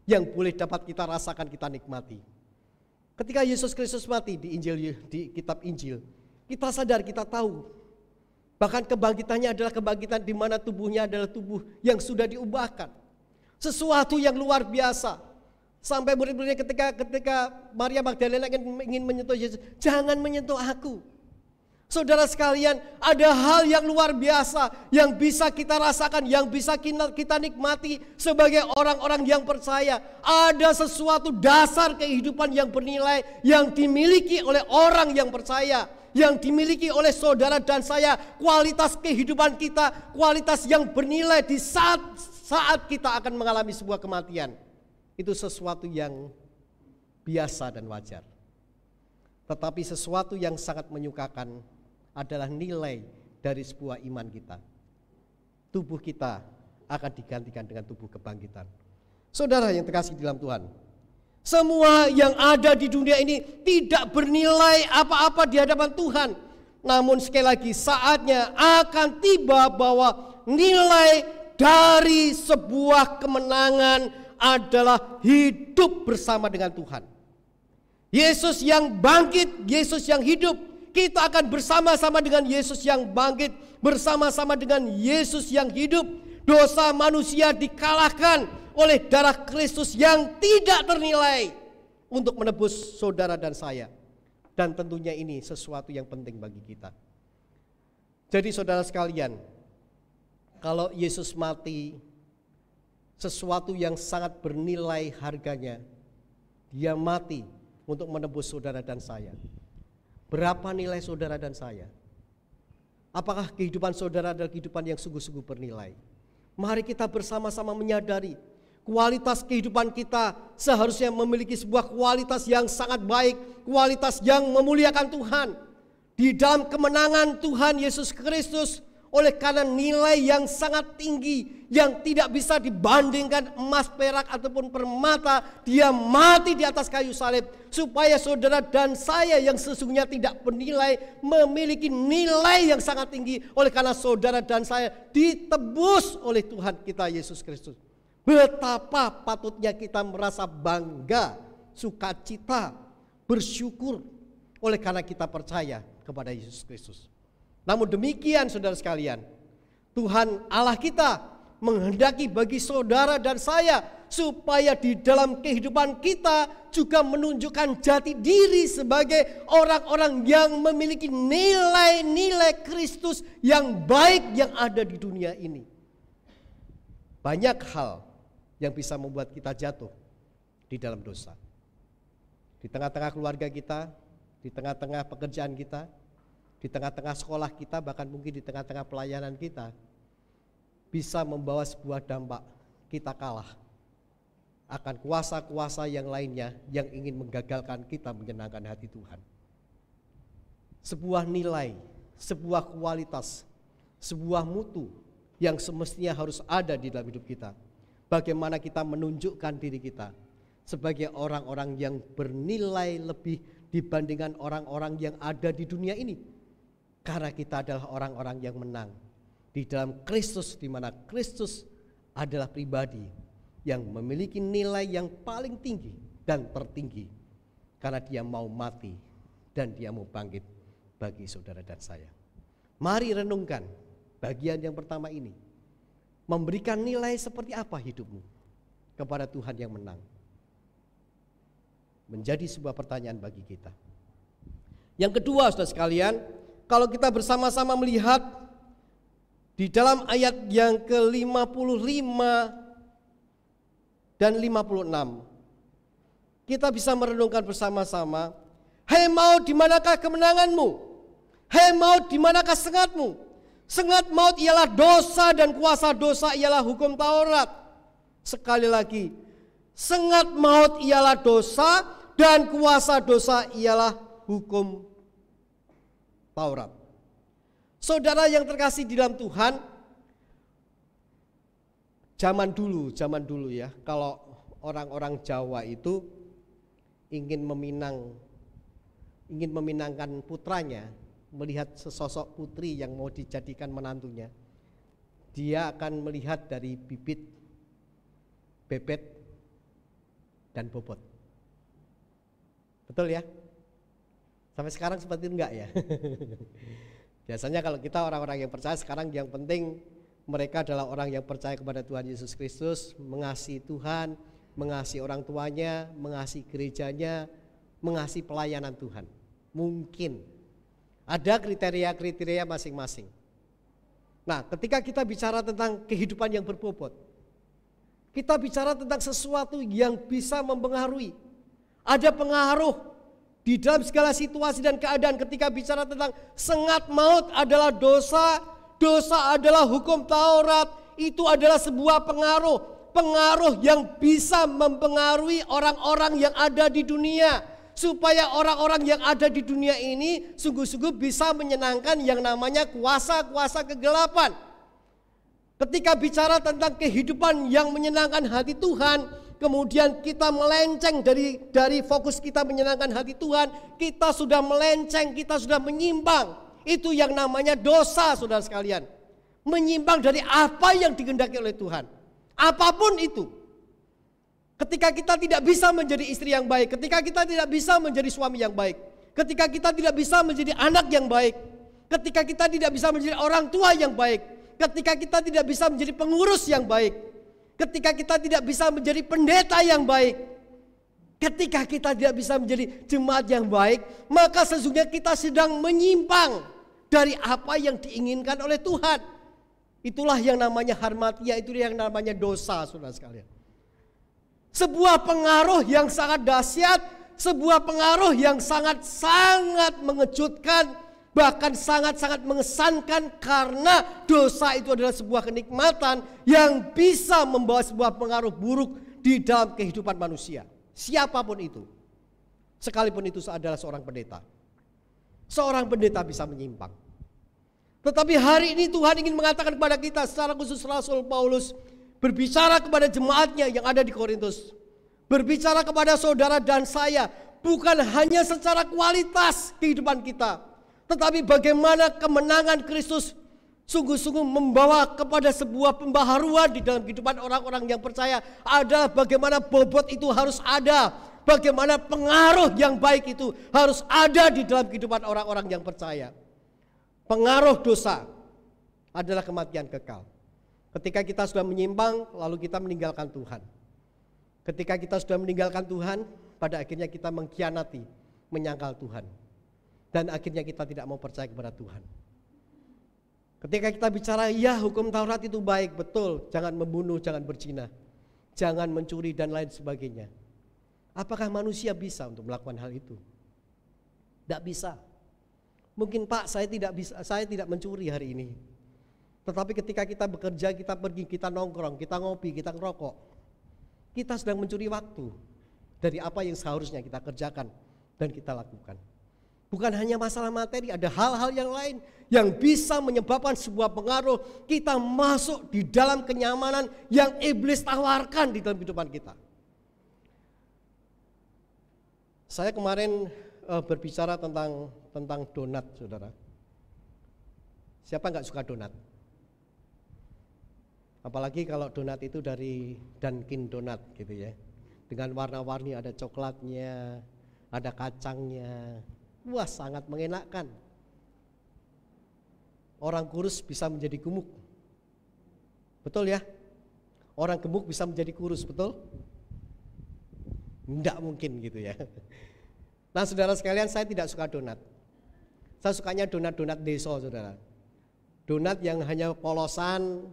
yang boleh dapat kita rasakan, kita nikmati? Ketika Yesus Kristus mati di kitab Injil, kita sadar, kita tahu bahkan kebangkitannya adalah kebangkitan di mana tubuhnya adalah tubuh yang sudah diubahkan. Sesuatu yang luar biasa. Sampai murid-muridnya ketika Maria Magdalena ingin menyentuh Yesus, jangan menyentuh aku. Saudara sekalian, ada hal yang luar biasa yang bisa kita rasakan, yang bisa kita nikmati sebagai orang-orang yang percaya. Ada sesuatu dasar kehidupan yang bernilai yang dimiliki oleh orang yang percaya, yang dimiliki oleh saudara dan saya. Kualitas kehidupan kita, kualitas yang bernilai di saat kita akan mengalami sebuah kematian. Itu sesuatu yang biasa dan wajar. Tetapi sesuatu yang sangat menyukakan adalah nilai dari sebuah iman kita. Tubuh kita akan digantikan dengan tubuh kebangkitan. Saudara yang terkasih di dalam Tuhan, semua yang ada di dunia ini tidak bernilai apa-apa di hadapan Tuhan. Namun sekali lagi saatnya akan tiba bahwa nilai dari sebuah kemenangan adalah hidup bersama dengan Tuhan. Yesus yang bangkit, Yesus yang hidup. Kita akan bersama-sama dengan Yesus yang bangkit, bersama-sama dengan Yesus yang hidup. Dosa manusia dikalahkan oleh darah Kristus yang tidak ternilai untuk menebus saudara dan saya. Dan tentunya ini sesuatu yang penting bagi kita. Jadi saudara sekalian, kalau Yesus mati, sesuatu yang sangat bernilai harganya, dia mati untuk menebus saudara dan saya. Berapa nilai saudara dan saya? Apakah kehidupan saudara adalah kehidupan yang sungguh-sungguh bernilai? Mari kita bersama-sama menyadari kualitas kehidupan kita seharusnya memiliki sebuah kualitas yang sangat baik, kualitas yang memuliakan Tuhan. Di dalam kemenangan Tuhan Yesus Kristus, oleh karena nilai yang sangat tinggi yang tidak bisa dibandingkan emas, perak ataupun permata. Dia mati di atas kayu salib supaya saudara dan saya yang sesungguhnya tidak bernilai memiliki nilai yang sangat tinggi. Oleh karena saudara dan saya ditebus oleh Tuhan kita Yesus Kristus. Betapa patutnya kita merasa bangga, sukacita, bersyukur oleh karena kita percaya kepada Yesus Kristus. Namun demikian saudara sekalian, Tuhan Allah kita menghendaki bagi saudara dan saya supaya di dalam kehidupan kita juga menunjukkan jati diri sebagai orang-orang yang memiliki nilai-nilai Kristus yang baik yang ada di dunia ini. Banyak hal yang bisa membuat kita jatuh di dalam dosa. Di tengah-tengah keluarga kita, di tengah-tengah pekerjaan kita, di tengah-tengah sekolah kita, bahkan mungkin di tengah-tengah pelayanan kita, bisa membawa sebuah dampak kita kalah akan kuasa-kuasa yang lainnya yang ingin menggagalkan kita menyenangkan hati Tuhan. Sebuah nilai, sebuah kualitas, sebuah mutu yang semestinya harus ada di dalam hidup kita. Bagaimana kita menunjukkan diri kita sebagai orang-orang yang bernilai lebih dibandingkan orang-orang yang ada di dunia ini. Karena kita adalah orang-orang yang menang di dalam Kristus, di mana Kristus adalah pribadi yang memiliki nilai yang paling tinggi dan tertinggi. Karena dia mau mati dan dia mau bangkit bagi saudara dan saya. Mari renungkan bagian yang pertama ini. Memberikan nilai seperti apa hidupmu kepada Tuhan yang menang. Menjadi sebuah pertanyaan bagi kita. Yang kedua saudara sekalian, kalau kita bersama-sama melihat di dalam ayat yang ke-55 dan 56, kita bisa merenungkan bersama-sama, "Hai maut, di manakah kemenanganmu? Hai maut, di manakah sengatmu? Sengat maut ialah dosa dan kuasa dosa ialah hukum Taurat." Sekali lagi, sengat maut ialah dosa dan kuasa dosa ialah hukum Taurat. Saudara yang terkasih di dalam Tuhan, zaman dulu ya, kalau orang-orang Jawa itu ingin meminangkan putranya, melihat sesosok putri yang mau dijadikan menantunya, dia akan melihat dari bibit, bebet, dan bobot. Betul ya? Sampai sekarang seperti itu enggak ya? Biasanya kalau kita orang-orang yang percaya sekarang, yang penting mereka adalah orang yang percaya kepada Tuhan Yesus Kristus, mengasihi Tuhan, mengasihi orang tuanya, mengasihi gerejanya, mengasihi pelayanan Tuhan. Mungkin ada kriteria-kriteria masing-masing. Nah, ketika kita bicara tentang kehidupan yang berbobot, kita bicara tentang sesuatu yang bisa mempengaruhi. Ada pengaruh di dalam segala situasi dan keadaan. Ketika bicara tentang sengat maut adalah dosa, dosa adalah hukum Taurat, itu adalah sebuah pengaruh yang bisa mempengaruhi orang-orang yang ada di dunia, supaya orang-orang yang ada di dunia ini sungguh-sungguh bisa menyenangkan yang namanya kuasa-kuasa kegelapan. Ketika bicara tentang kehidupan yang menyenangkan hati Tuhan, kemudian kita melenceng dari fokus kita menyenangkan hati Tuhan, kita sudah melenceng, kita sudah menyimpang. Itu yang namanya dosa, saudara sekalian. Menyimpang dari apa yang dikehendaki oleh Tuhan. Apapun itu. Ketika kita tidak bisa menjadi istri yang baik, ketika kita tidak bisa menjadi suami yang baik, ketika kita tidak bisa menjadi anak yang baik, ketika kita tidak bisa menjadi orang tua yang baik, ketika kita tidak bisa menjadi pengurus yang baik, ketika kita tidak bisa menjadi pendeta yang baik, ketika kita tidak bisa menjadi jemaat yang baik, maka sesungguhnya kita sedang menyimpang dari apa yang diinginkan oleh Tuhan. Itulah yang namanya harmatia, itulah yang namanya dosa, saudara sekalian. Sebuah pengaruh yang sangat dahsyat, sebuah pengaruh yang sangat-sangat mengejutkan, bahkan sangat-sangat mengesankan, karena dosa itu adalah sebuah kenikmatan yang bisa membawa sebuah pengaruh buruk di dalam kehidupan manusia. Siapapun itu, sekalipun itu adalah seorang pendeta. Seorang pendeta bisa menyimpang. Tetapi hari ini Tuhan ingin mengatakan kepada kita, secara khusus Rasul Paulus berbicara kepada jemaatnya yang ada di Korintus, berbicara kepada saudara dan saya, bukan hanya secara kualitas kehidupan kita, tetapi bagaimana kemenangan Kristus sungguh-sungguh membawa kepada sebuah pembaharuan di dalam kehidupan orang-orang yang percaya. Adalah bagaimana bobot itu harus ada, bagaimana pengaruh yang baik itu harus ada di dalam kehidupan orang-orang yang percaya. Pengaruh dosa adalah kematian kekal. Ketika kita sudah menyimpang, lalu kita meninggalkan Tuhan. Ketika kita sudah meninggalkan Tuhan, pada akhirnya kita mengkhianati, menyangkal Tuhan. Dan akhirnya kita tidak mau percaya kepada Tuhan. Ketika kita bicara, ya hukum Taurat itu baik, betul. Jangan membunuh, jangan berzina, jangan mencuri dan lain sebagainya. Apakah manusia bisa untuk melakukan hal itu? Tidak bisa. Mungkin Pak, saya tidak mencuri hari ini. Tetapi ketika kita bekerja, kita pergi, kita nongkrong, kita ngopi, kita ngerokok, kita sedang mencuri waktu dari apa yang seharusnya kita kerjakan dan kita lakukan. Bukan hanya masalah materi, ada hal-hal yang lain yang bisa menyebabkan sebuah pengaruh kita masuk di dalam kenyamanan yang iblis tawarkan di dalam kehidupan kita. Saya kemarin berbicara tentang donat, saudara. Siapa nggak suka donat? Apalagi kalau donat itu dari Dunkin Donat gitu ya. Dengan warna-warni, ada coklatnya, ada kacangnya. Wah, sangat mengenakkan. Orang kurus bisa menjadi gemuk. Betul ya? Orang gemuk bisa menjadi kurus, betul? Enggak mungkin gitu ya. Nah, saudara sekalian, saya tidak suka donat. Saya sukanya donat-donat deso, saudara. Donat yang hanya polosan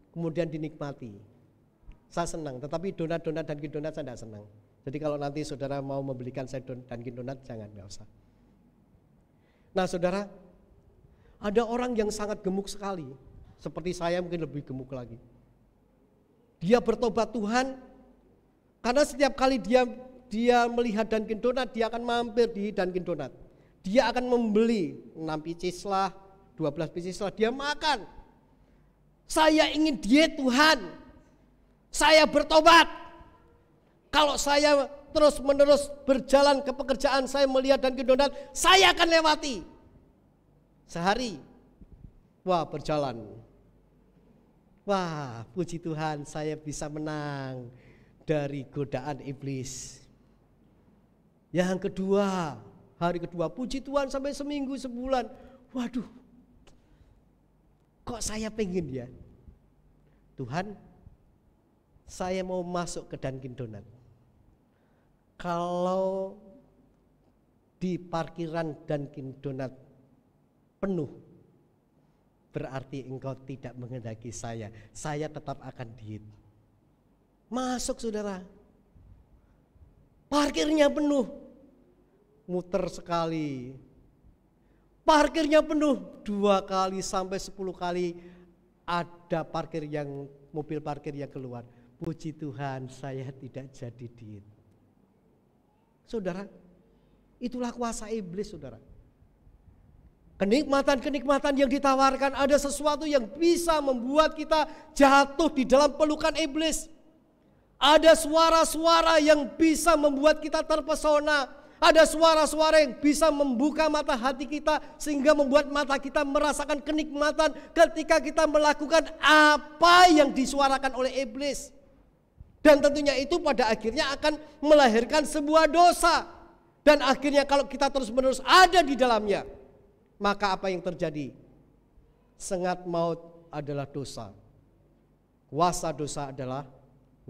kemudian dinikmati. Saya senang, tetapi donat-donat Dunkin Donat saya tidak senang. Jadi kalau nanti saudara mau membelikan saya Dunkin Donat, jangan, nggak usah. Nah saudara, ada orang yang sangat gemuk sekali, seperti saya mungkin lebih gemuk lagi. Dia bertobat Tuhan, karena setiap kali dia melihat Dunkin Donat, dia akan mampir di Dunkin Donat. Dia akan membeli 6 pieces lah, 12 pieces lah, dia makan. Saya ingin diet Tuhan, saya bertobat. Kalau saya terus menerus berjalan ke pekerjaan, saya melihat Dunkin Donat, saya akan lewati. Sehari, wah berjalan. Wah puji Tuhan, saya bisa menang dari godaan iblis. Yang kedua, hari kedua, puji Tuhan sampai seminggu, sebulan. Waduh, kok saya pengen ya, Tuhan, saya mau masuk ke Dunkin Donat. Kalau di parkiran Dunkin Donat penuh, berarti engkau tidak menghendaki saya tetap akan diet. Masuk saudara, parkirnya penuh, muter sekali, parkirnya penuh 2 kali sampai 10 kali ada mobil parkir yang keluar. Puji Tuhan, saya tidak jadi diet. Saudara, itulah kuasa iblis, saudara. Kenikmatan-kenikmatan yang ditawarkan, ada sesuatu yang bisa membuat kita jatuh di dalam pelukan iblis. Ada suara-suara yang bisa membuat kita terpesona. Ada suara-suara yang bisa membuka mata hati kita sehingga membuat mata kita merasakan kenikmatan ketika kita melakukan apa yang disuarakan oleh iblis. Dan tentunya itu pada akhirnya akan melahirkan sebuah dosa. Dan akhirnya kalau kita terus-menerus ada di dalamnya, maka apa yang terjadi? Sengat maut adalah dosa. Kuasa dosa adalah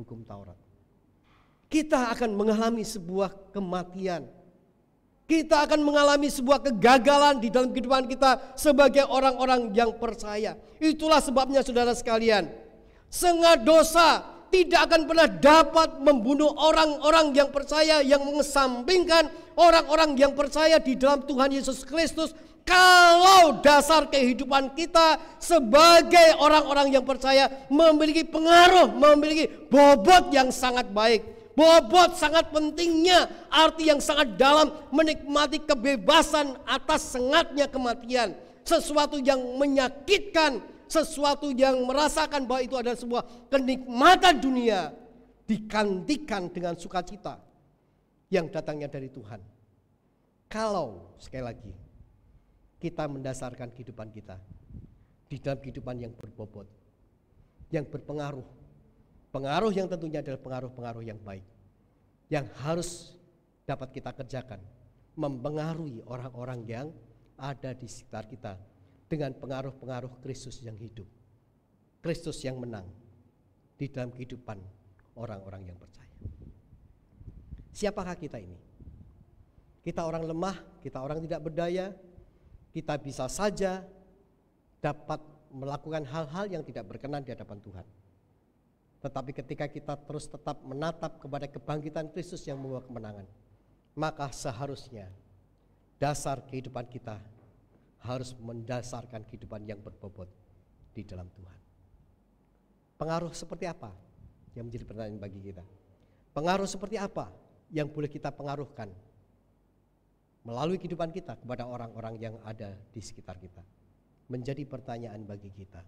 hukum Taurat. Kita akan mengalami sebuah kematian. Kita akan mengalami sebuah kegagalan di dalam kehidupan kita sebagai orang-orang yang percaya. Itulah sebabnya saudara sekalian, sengat dosa tidak akan pernah dapat membunuh orang-orang yang percaya, yang mengesampingkan orang-orang yang percaya di dalam Tuhan Yesus Kristus. Kalau dasar kehidupan kita sebagai orang-orang yang percaya memiliki pengaruh, memiliki bobot yang sangat baik. Bobot sangat pentingnya, arti yang sangat dalam, menikmati kebebasan atas sengatnya kematian. sesuatu yang menyakitkan, sesuatu yang merasakan bahwa itu adalah sebuah kenikmatan dunia, digantikan dengan sukacita yang datangnya dari Tuhan. Kalau sekali lagi kita mendasarkan kehidupan kita di dalam kehidupan yang berbobot, yang berpengaruh, pengaruh yang tentunya adalah pengaruh-pengaruh yang baik, yang harus dapat kita kerjakan, mempengaruhi orang-orang yang ada di sekitar kita dengan pengaruh-pengaruh Kristus yang hidup, Kristus yang menang di dalam kehidupan orang-orang yang percaya. Siapakah kita ini? Kita orang lemah, kita orang tidak berdaya, kita bisa saja dapat melakukan hal-hal yang tidak berkenan di hadapan Tuhan. Tetapi ketika kita terus tetap menatap kepada kebangkitan Kristus yang membawa kemenangan, maka seharusnya dasar kehidupan kita harus mendasarkan kehidupan yang berbobot di dalam Tuhan. Pengaruh seperti apa yang menjadi pertanyaan bagi kita? Pengaruh seperti apa yang boleh kita pengaruhkan melalui kehidupan kita kepada orang-orang yang ada di sekitar kita? Menjadi pertanyaan bagi kita.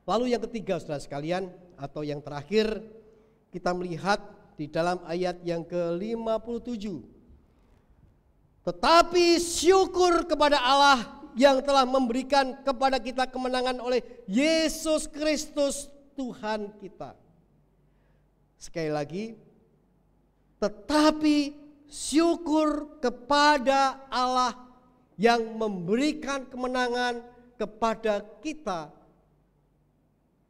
Lalu yang ketiga, saudara sekalian, atau yang terakhir, kita melihat di dalam ayat yang ke-57. Tetapi syukur kepada Allah yang telah memberikan kepada kita kemenangan oleh Yesus Kristus Tuhan kita. Sekali lagi, tetapi syukur kepada Allah yang memberikan kemenangan kepada kita.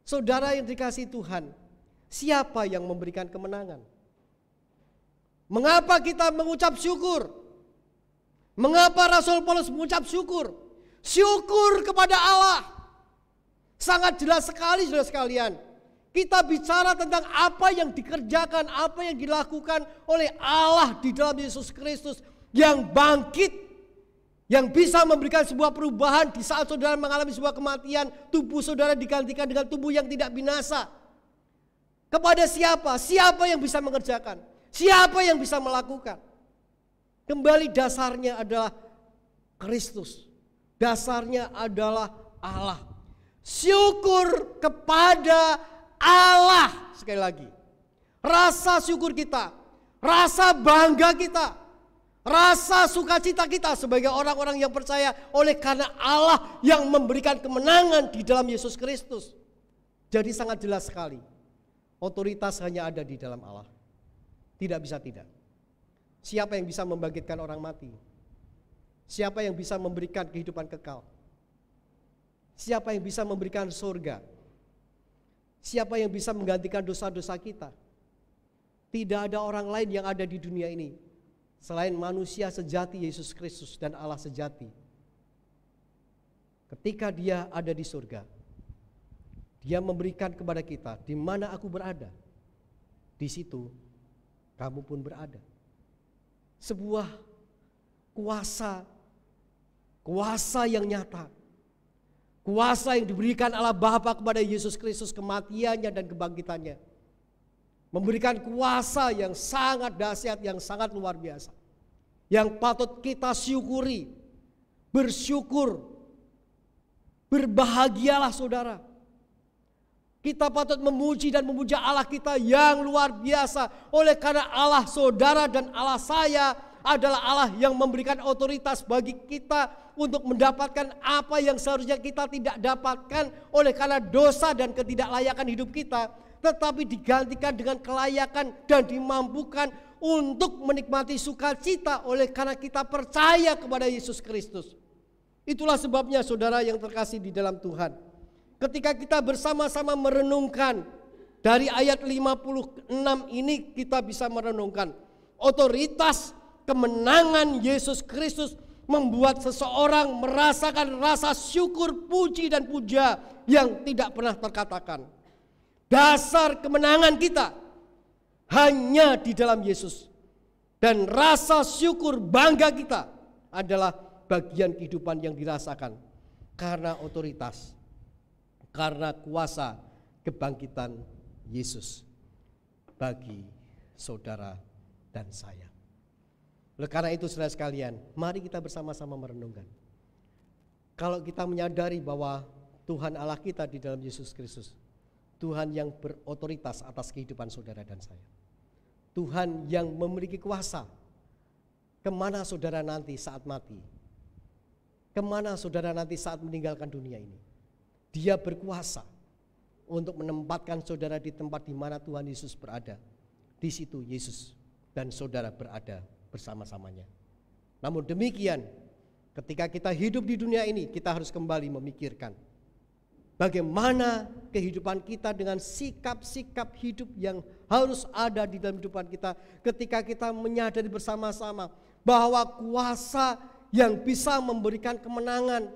Saudara yang dikasihi Tuhan, siapa yang memberikan kemenangan? Mengapa kita mengucap syukur? Mengapa Rasul Paulus mengucap syukur? Syukur kepada Allah. Sangat jelas sekali, saudara sekalian. Kita bicara tentang apa yang dikerjakan, apa yang dilakukan oleh Allah di dalam Yesus Kristus yang bangkit, yang bisa memberikan sebuah perubahan di saat saudara mengalami sebuah kematian, tubuh saudara digantikan dengan tubuh yang tidak binasa. Kepada siapa? Siapa yang bisa mengerjakan? Siapa yang bisa melakukan? Kembali dasarnya adalah Kristus. Dasarnya adalah Allah. Syukur kepada Allah. Sekali lagi, rasa syukur kita, rasa bangga kita, rasa sukacita kita sebagai orang-orang yang percaya oleh karena Allah yang memberikan kemenangan di dalam Yesus Kristus. Jadi sangat jelas sekali, otoritas hanya ada di dalam Allah. Tidak bisa tidak. Siapa yang bisa membangkitkan orang mati? Siapa yang bisa memberikan kehidupan kekal? Siapa yang bisa memberikan surga? Siapa yang bisa menggantikan dosa-dosa kita? Tidak ada orang lain yang ada di dunia ini selain manusia sejati Yesus Kristus dan Allah sejati. Ketika dia ada di surga, dia memberikan kepada kita, di mana aku berada, di situ kamu pun berada. Sebuah kuasa yang nyata, kuasa yang diberikan Allah Bapa kepada Yesus Kristus, kematiannya dan kebangkitannya, memberikan kuasa yang sangat dahsyat, yang sangat luar biasa, yang patut kita syukuri, bersyukur, berbahagialah saudara. Kita patut memuji dan memuja Allah kita yang luar biasa, oleh karena Allah saudara dan Allah saya adalah Allah yang memberikan otoritas bagi kita untuk mendapatkan apa yang seharusnya kita tidak dapatkan oleh karena dosa dan ketidaklayakan hidup kita, tetapi digantikan dengan kelayakan dan dimampukan untuk menikmati sukacita oleh karena kita percaya kepada Yesus Kristus. Itulah sebabnya saudara yang terkasih di dalam Tuhan, ketika kita bersama-sama merenungkan dari ayat 56 ini, kita bisa merenungkan otoritas kemenangan Yesus Kristus membuat seseorang merasakan rasa syukur, puji dan puja yang tidak pernah terkatakan. Dasar kemenangan kita hanya di dalam Yesus, dan rasa syukur bangga kita adalah bagian kehidupan yang dirasakan karena otoritas, karena kuasa kebangkitan Yesus bagi saudara dan saya. Oleh karena itu saudara sekalian, mari kita bersama-sama merenungkan Kalau kita menyadari bahwa Tuhan Allah kita di dalam Yesus Kristus, Tuhan yang berotoritas atas kehidupan saudara dan saya, Tuhan yang memiliki kuasa kemana saudara nanti saat mati, kemana saudara nanti saat meninggalkan dunia ini. Dia berkuasa untuk menempatkan saudara di tempat di mana Tuhan Yesus berada. Di situ Yesus dan saudara berada bersama-samanya. Namun demikian, ketika kita hidup di dunia ini, kita harus kembali memikirkan bagaimana kehidupan kita dengan sikap-sikap hidup yang harus ada di dalam kehidupan kita. Ketika kita menyadari bersama-sama bahwa kuasa yang bisa memberikan kemenangan,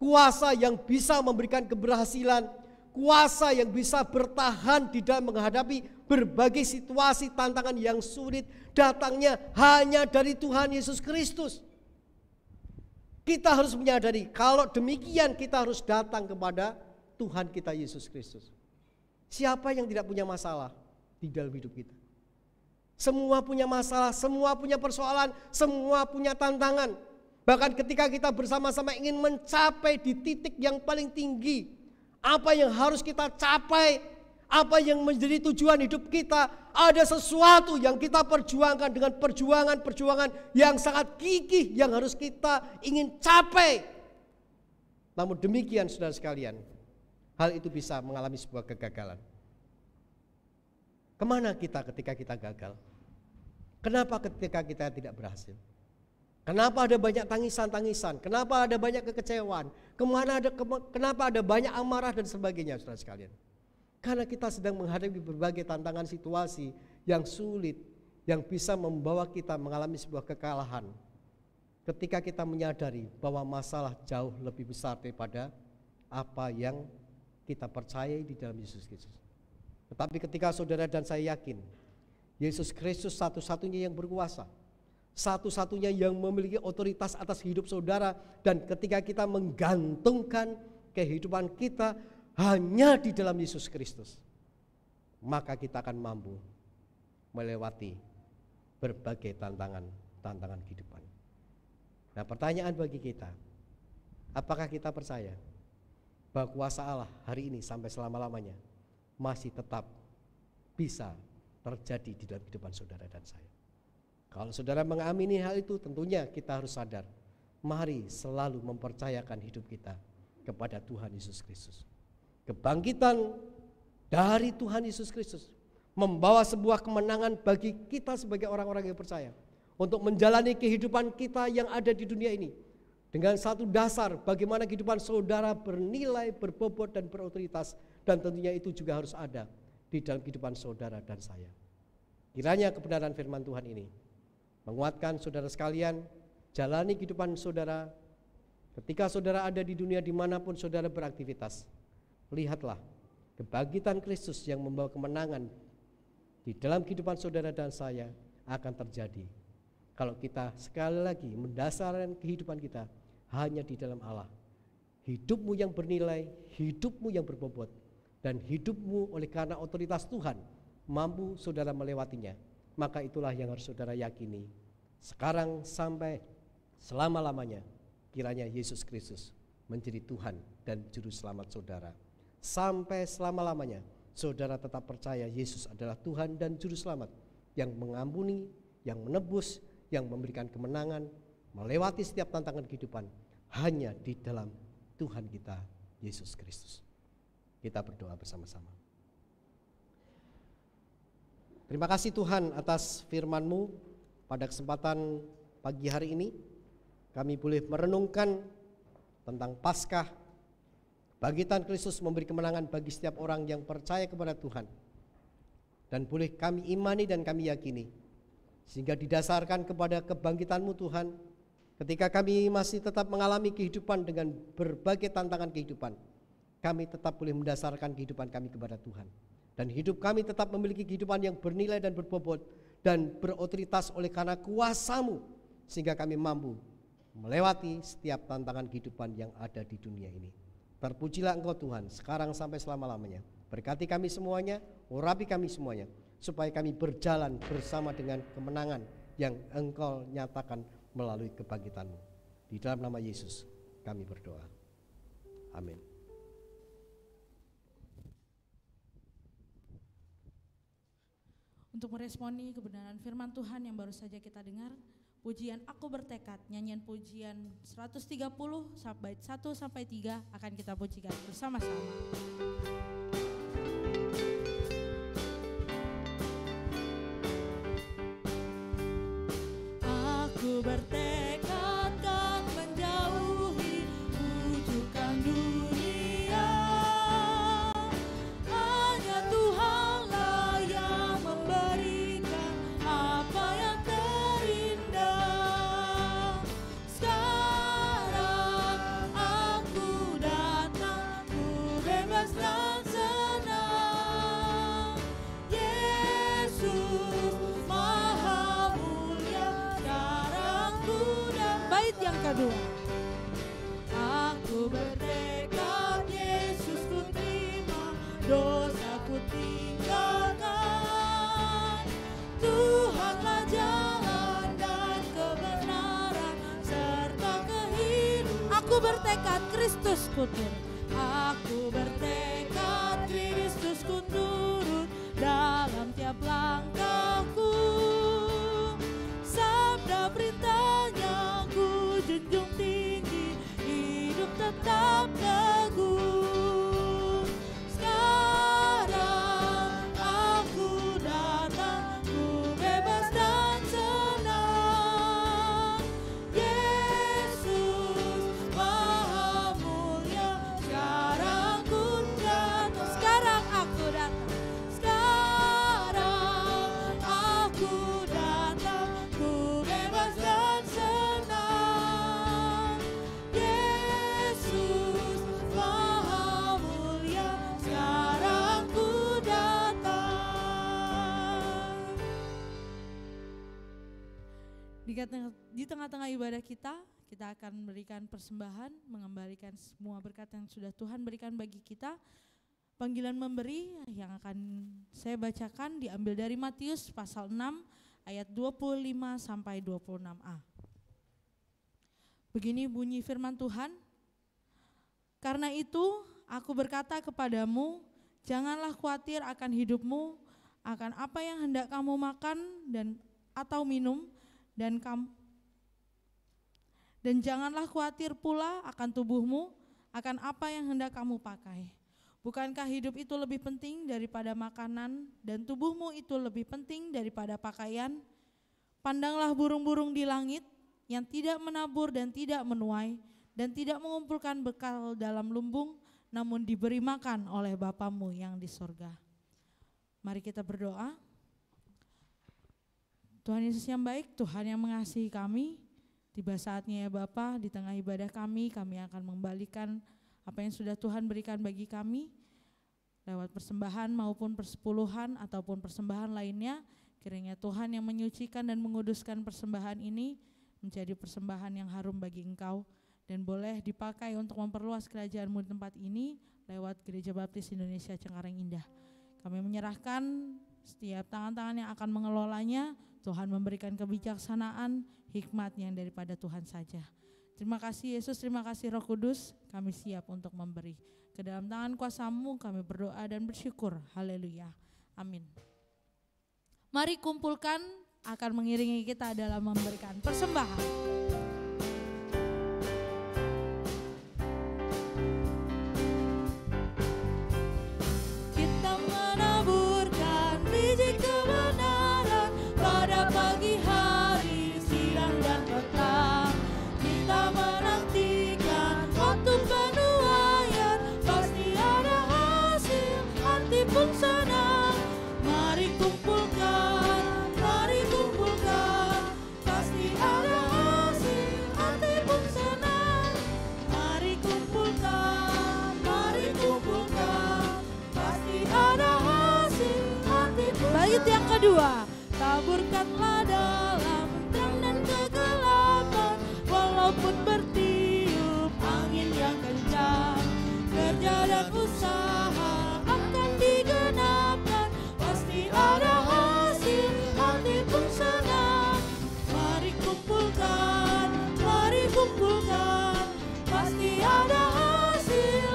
kuasa yang bisa memberikan keberhasilan, kuasa yang bisa bertahan di dalam menghadapi berbagai situasi tantangan yang sulit, datangnya hanya dari Tuhan Yesus Kristus. Kita harus menyadari kalau demikian kita harus datang kepada Tuhan kita Yesus Kristus. Siapa yang tidak punya masalah di dalam hidup kita? Semua punya masalah, semua punya persoalan, semua punya tantangan. Bahkan ketika kita bersama-sama ingin mencapai di titik yang paling tinggi, apa yang harus kita capai, apa yang menjadi tujuan hidup kita, ada sesuatu yang kita perjuangkan dengan perjuangan yang sangat gigih yang harus kita ingin capai. Namun demikian saudara sekalian, hal itu bisa mengalami sebuah kegagalan. Kemana kita ketika kita gagal? Kenapa ketika kita tidak berhasil? Kenapa ada banyak tangisan-tangisan? Kenapa ada banyak kekecewaan? Kenapa ada banyak amarah dan sebagainya, saudara sekalian? Karena kita sedang menghadapi berbagai tantangan situasi yang sulit, yang bisa membawa kita mengalami sebuah kekalahan. Ketika kita menyadari bahwa masalah jauh lebih besar daripada apa yang kita percayai di dalam Yesus Kristus. Tetapi ketika saudara dan saya yakin, Yesus Kristus satu-satunya yang berkuasa, satu-satunya yang memiliki otoritas atas hidup saudara, dan ketika kita menggantungkan kehidupan kita hanya di dalam Yesus Kristus, maka kita akan mampu melewati berbagai tantangan kehidupan. Nah, pertanyaan bagi kita, apakah kita percaya bahwa kuasa Allah hari ini sampai selama-lamanya masih tetap bisa terjadi di dalam kehidupan saudara dan saya? Kalau saudara mengamini hal itu, tentunya kita harus sadar, mari selalu mempercayakan hidup kita kepada Tuhan Yesus Kristus. Kebangkitan dari Tuhan Yesus Kristus membawa sebuah kemenangan bagi kita sebagai orang-orang yang percaya untuk menjalani kehidupan kita yang ada di dunia ini dengan satu dasar, bagaimana kehidupan saudara bernilai, berbobot dan berotoritas, dan tentunya itu juga harus ada di dalam kehidupan saudara dan saya. Kiranya kebenaran firman Tuhan ini menguatkan saudara sekalian, jalani kehidupan saudara ketika saudara ada di dunia dimanapun saudara beraktivitas. Lihatlah kebangkitan Kristus yang membawa kemenangan di dalam kehidupan saudara dan saya akan terjadi kalau kita sekali lagi mendasarkan kehidupan kita hanya di dalam Allah. Hidupmu yang bernilai, hidupmu yang berbobot, dan hidupmu oleh karena otoritas Tuhan mampu saudara melewatinya. Maka itulah yang harus saudara yakini sekarang sampai selama-lamanya. Kiranya Yesus Kristus menjadi Tuhan dan Juru Selamat saudara. Sampai selama-lamanya saudara tetap percaya Yesus adalah Tuhan dan Juru Selamat yang mengampuni, yang menebus, yang memberikan kemenangan melewati setiap tantangan kehidupan hanya di dalam Tuhan kita Yesus Kristus. Kita berdoa bersama-sama. Terima kasih Tuhan atas firman-Mu. Pada kesempatan pagi hari ini kami boleh merenungkan tentang Paskah. Bangkitan Kristus memberi kemenangan bagi setiap orang yang percaya kepada Tuhan. Dan boleh kami imani dan kami yakini, sehingga didasarkan kepada kebangkitan-Mu Tuhan, ketika kami masih tetap mengalami kehidupan dengan berbagai tantangan kehidupan, kami tetap boleh mendasarkan kehidupan kami kepada Tuhan. Dan hidup kami tetap memiliki kehidupan yang bernilai dan berbobot dan berotoritas oleh karena kuasa-Mu, sehingga kami mampu melewati setiap tantangan kehidupan yang ada di dunia ini. Terpujilah Engkau Tuhan, sekarang sampai selama-lamanya. Berkati kami semuanya, urapi kami semuanya, supaya kami berjalan bersama dengan kemenangan yang Engkau nyatakan melalui kebangkitan-Mu. Di dalam nama Yesus kami berdoa. Amin. Untuk meresponi kebenaran firman Tuhan yang baru saja kita dengar, pujian Aku Bertekad, nyanyian pujian 130 bait 1 sampai 3 akan kita pujikan bersama-sama. Aku bertekad kan menjauhi bujukan dunia. Hanya Tuhanlah yang memberikan apa yang terindah. Sekarang aku datang, ku bebas dan senang. Yesus Maha Mulia, sekarang ku datang. Bait yang kedua. Aku bertekad, Yesus ku terima, dosaku tinggalkan. Tuhanlah jalan dan kebenaran serta kehidupan. Aku bertekad, Kristus ku turut. Aku bertekad, Kristus ku turut dalam tiap langkahku. Sabda perintahnya ku junjung tinggi, hidup tetap teguh. Sekarang aku datang, ku bebas dan senang. Yesus Maha Mulia, sekarang ku datang. Sekarang aku datang. Sekarang aku datang, ku bebas dan senang. Yesus Maha Mulia, sekarang ku datang. Di tengah-tengah ibadah kita akan memberikan persembahan, mengembalikan semua berkat yang sudah Tuhan berikan bagi kita. Panggilan memberi yang akan saya bacakan diambil dari Matius pasal 6 ayat 25 sampai 26a. Begini bunyi firman Tuhan, karena itu aku berkata kepadamu, janganlah khawatir akan hidupmu, akan apa yang hendak kamu makan dan atau minum, dan janganlah khawatir pula akan tubuhmu, akan apa yang hendak kamu pakai. Bukankah hidup itu lebih penting daripada makanan, dan tubuhmu itu lebih penting daripada pakaian? Pandanglah burung-burung di langit yang tidak menabur dan tidak menuai, dan tidak mengumpulkan bekal dalam lumbung, namun diberi makan oleh Bapamu yang di sorga. Mari kita berdoa. Tuhan Yesus yang baik, Tuhan yang mengasihi kami, tiba saatnya ya Bapa, di tengah ibadah kami akan mengembalikan apa yang sudah Tuhan berikan bagi kami, lewat persembahan maupun persepuluhan ataupun persembahan lainnya. Kiranya Tuhan yang menyucikan dan menguduskan persembahan ini menjadi persembahan yang harum bagi Engkau, dan boleh dipakai untuk memperluas kerajaan-Mu di tempat ini lewat Gereja Baptis Indonesia Cengkareng Indah. Kami menyerahkan setiap tangan-tangan yang akan mengelolanya. Tuhan memberikan kebijaksanaan, hikmat yang daripada Tuhan saja. Terima kasih Yesus, terima kasih Roh Kudus, kami siap untuk memberi. Ke dalam tangan kuasa-Mu kami berdoa dan bersyukur. Haleluya. Amin. Mari kumpulkan, akan mengiringi kita dalam memberikan persembahan. Kita menaburkan biji kebenaran pada pagi hari, siang dan petang. Kita menantikan waktu penuaian, pasti ada hasil, hati pun senang. Mari kumpulkan, pasti ada hasil, hati pun senang. Mari kumpulkan, pasti ada hasil, hati pun senang. Bait yang kedua, taburkanlah dalam terang dan kegelapan, walaupun bertiup angin yang kencang. Kerja dan usaha akan digenapkan, pasti ada hasil, hati pun senang. Mari kumpulkan, pasti ada hasil,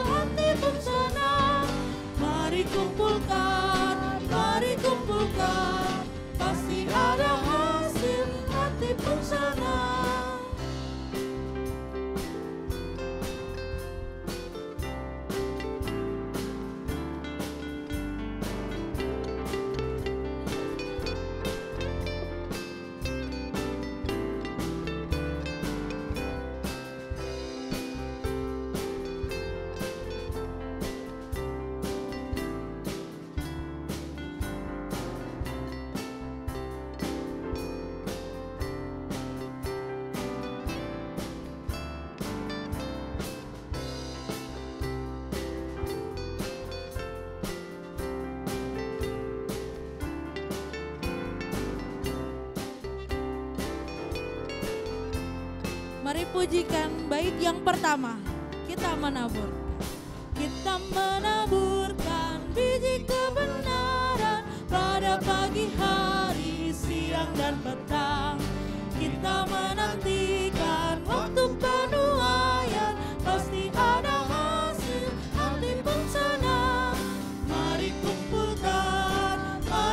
Mari pujikan bait yang pertama. Kita menabur. Kita menaburkan biji kebenaran pada pagi hari, siang dan petang. Kita menantikan waktu penuaian, pasti ada hasil, hati pun senang. Mari kumpulkan, pasti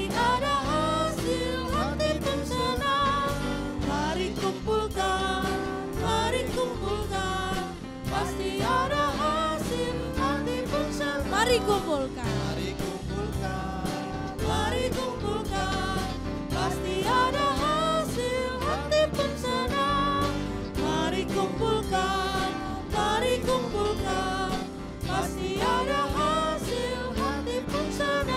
ada hasil, hati pun senang. Mari kumpulkan, pasti ada hasil, hati pun senang. Mari kumpulkan, pasti ada hasil, hati pun senang. Mari kumpulkan, pasti ada hasil, hati pun senang.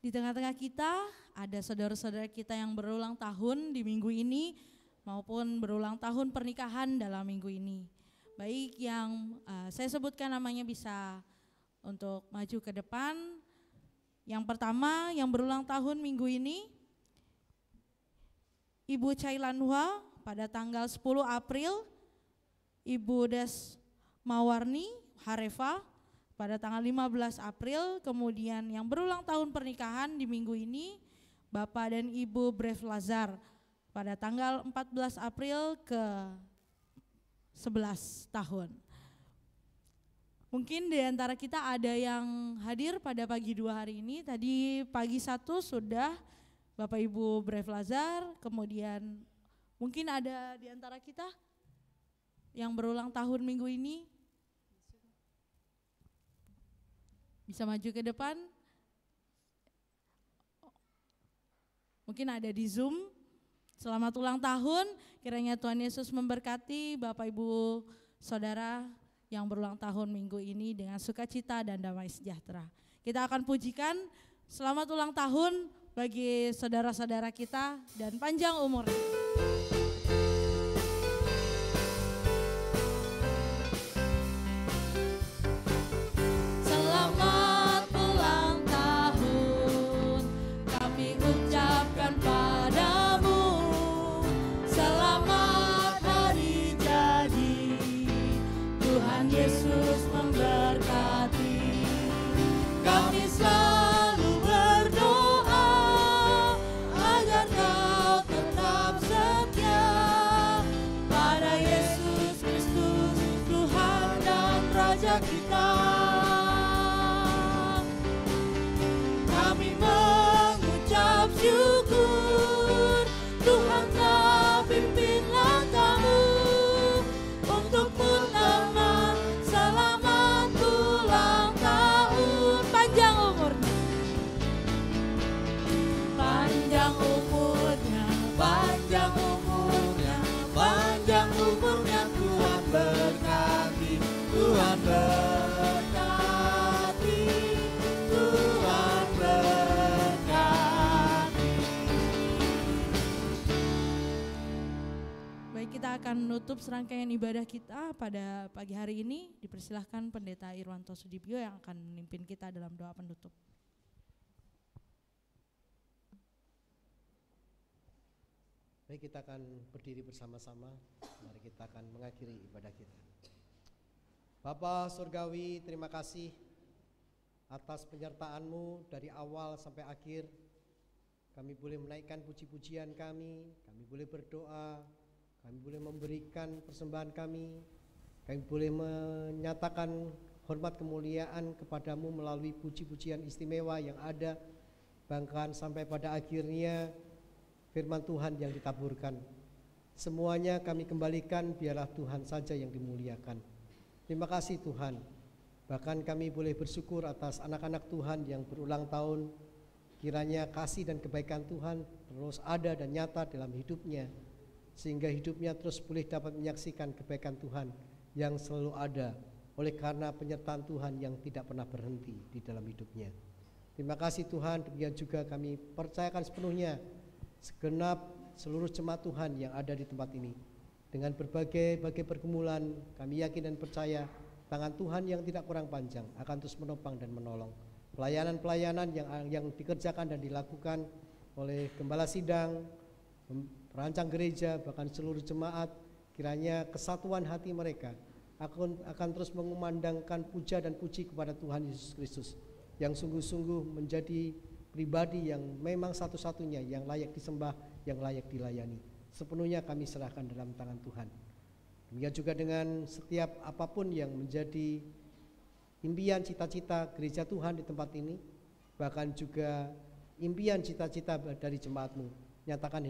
Di tengah-tengah kita ada saudara-saudara kita yang berulang tahun di minggu ini maupun berulang tahun pernikahan dalam minggu ini. Baik yang saya sebutkan namanya bisa untuk maju ke depan. Yang pertama yang berulang tahun minggu ini, Ibu Cailanwa pada tanggal 10 April, Ibu Des Mawarni Harefa pada tanggal 15 April, kemudian yang berulang tahun pernikahan di minggu ini, Bapak dan Ibu Brev Lazar pada tanggal 14 April ke 11 tahun. Mungkin di antara kita ada yang hadir pada pagi 2 hari ini, tadi pagi 1 sudah Bapak Ibu Brev Lazar, kemudian mungkin ada di antara kita yang berulang tahun minggu ini. Bisa maju ke depan. Mungkin ada di Zoom. Selamat ulang tahun. Kiranya Tuhan Yesus memberkati Bapak Ibu Saudara yang berulang tahun minggu ini dengan sukacita dan damai sejahtera. Kita akan pujikan selamat ulang tahun bagi saudara-saudara kita dan panjang umurnya. Yesus memberkati. Kami selalu berdoa agar kau tetap setia pada Yesus Kristus, Tuhan dan Raja kita. Kami mengucap syukur, Tuhan telah pimpin langkahmu untuk pertama. Selamat ulang tahun, panjang umurnya, panjang umurnya, panjang umurnya, panjang umurnya. Tuhan berkati, Tuhan berkati, Tuhan berkati. Baik, kita akan menutup serangkaian ibadah kita pada pagi hari ini. Dipersilahkan Pendeta Irwanto Sudibyo yang akan memimpin kita dalam doa penutup. Baik, kita akan berdiri bersama-sama. Mari kita akan mengakhiri ibadah kita. Bapa Surgawi, terima kasih atas penyertaan-Mu dari awal sampai akhir. Kami boleh menaikkan puji-pujian kami boleh berdoa, kami boleh memberikan persembahan kami boleh menyatakan hormat kemuliaan kepadamu melalui puji-pujian istimewa yang ada, bahkan sampai pada akhirnya firman Tuhan yang ditaburkan. Semuanya kami kembalikan, biarlah Tuhan saja yang dimuliakan. Terima kasih Tuhan. Bahkan kami boleh bersyukur atas anak-anak Tuhan yang berulang tahun. Kiranya kasih dan kebaikan Tuhan terus ada dan nyata dalam hidupnya, sehingga hidupnya terus boleh dapat menyaksikan kebaikan Tuhan yang selalu ada oleh karena penyertaan Tuhan yang tidak pernah berhenti di dalam hidupnya. Terima kasih Tuhan. Demikian juga kami percayakan sepenuhnya segenap seluruh jemaat Tuhan yang ada di tempat ini. Dengan berbagai pergumulan, kami yakin dan percaya tangan Tuhan yang tidak kurang panjang akan terus menopang dan menolong. Pelayanan-pelayanan yang dikerjakan dan dilakukan oleh gembala sidang, perancang gereja, bahkan seluruh jemaat, kiranya kesatuan hati mereka akan terus mengumandangkan puja dan puji kepada Tuhan Yesus Kristus yang sungguh-sungguh menjadi pribadi yang memang satu-satunya yang layak disembah, yang layak dilayani. Sepenuhnya kami serahkan dalam tangan Tuhan. Demikian juga dengan setiap apapun yang menjadi impian cita-cita gereja Tuhan di tempat ini, bahkan juga impian cita-cita dari jemaat-Mu, nyatakan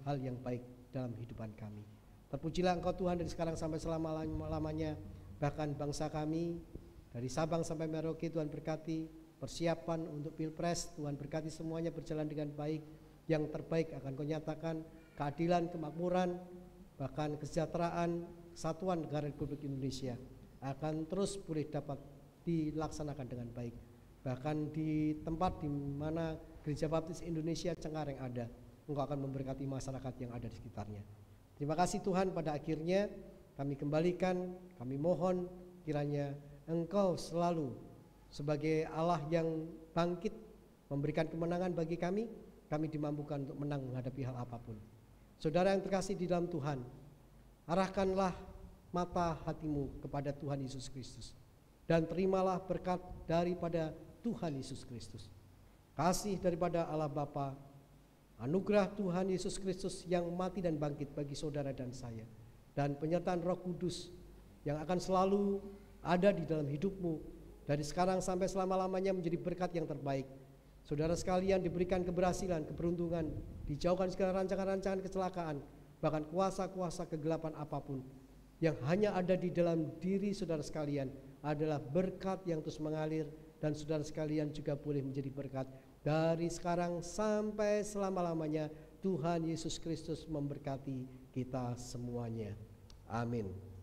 hal yang baik dalam kehidupan kami. Terpujilah Engkau Tuhan dari sekarang sampai selama-lamanya. Bahkan bangsa kami dari Sabang sampai Merauke, Tuhan berkati. Persiapan untuk Pilpres, Tuhan berkati semuanya berjalan dengan baik. Yang terbaik akan Kau nyatakan, keadilan, kemakmuran, bahkan kesejahteraan, kesatuan negara Republik Indonesia akan terus boleh dapat dilaksanakan dengan baik. Bahkan di tempat di mana Gereja Baptis Indonesia Cengkareng ada, Engkau akan memberkati masyarakat yang ada di sekitarnya. Terima kasih Tuhan, pada akhirnya kami kembalikan, kami mohon kiranya Engkau selalu sebagai Allah yang bangkit memberikan kemenangan bagi kami dimampukan untuk menang menghadapi hal apapun. Saudara yang terkasih di dalam Tuhan, arahkanlah mata hatimu kepada Tuhan Yesus Kristus dan terimalah berkat daripada Tuhan Yesus Kristus. Kasih daripada Allah Bapa, anugerah Tuhan Yesus Kristus yang mati dan bangkit bagi saudara dan saya, dan penyertaan Roh Kudus yang akan selalu ada di dalam hidupmu dari sekarang sampai selama-lamanya menjadi berkat yang terbaik. Saudara sekalian diberikan keberhasilan, keberuntungan, dijauhkan segala rancangan-rancangan kecelakaan, bahkan kuasa-kuasa kegelapan apapun yang hanya ada di dalam diri saudara sekalian adalah berkat yang terus mengalir, dan saudara sekalian juga boleh menjadi berkat dari sekarang sampai selama-lamanya. Tuhan Yesus Kristus memberkati kita semuanya. Amin.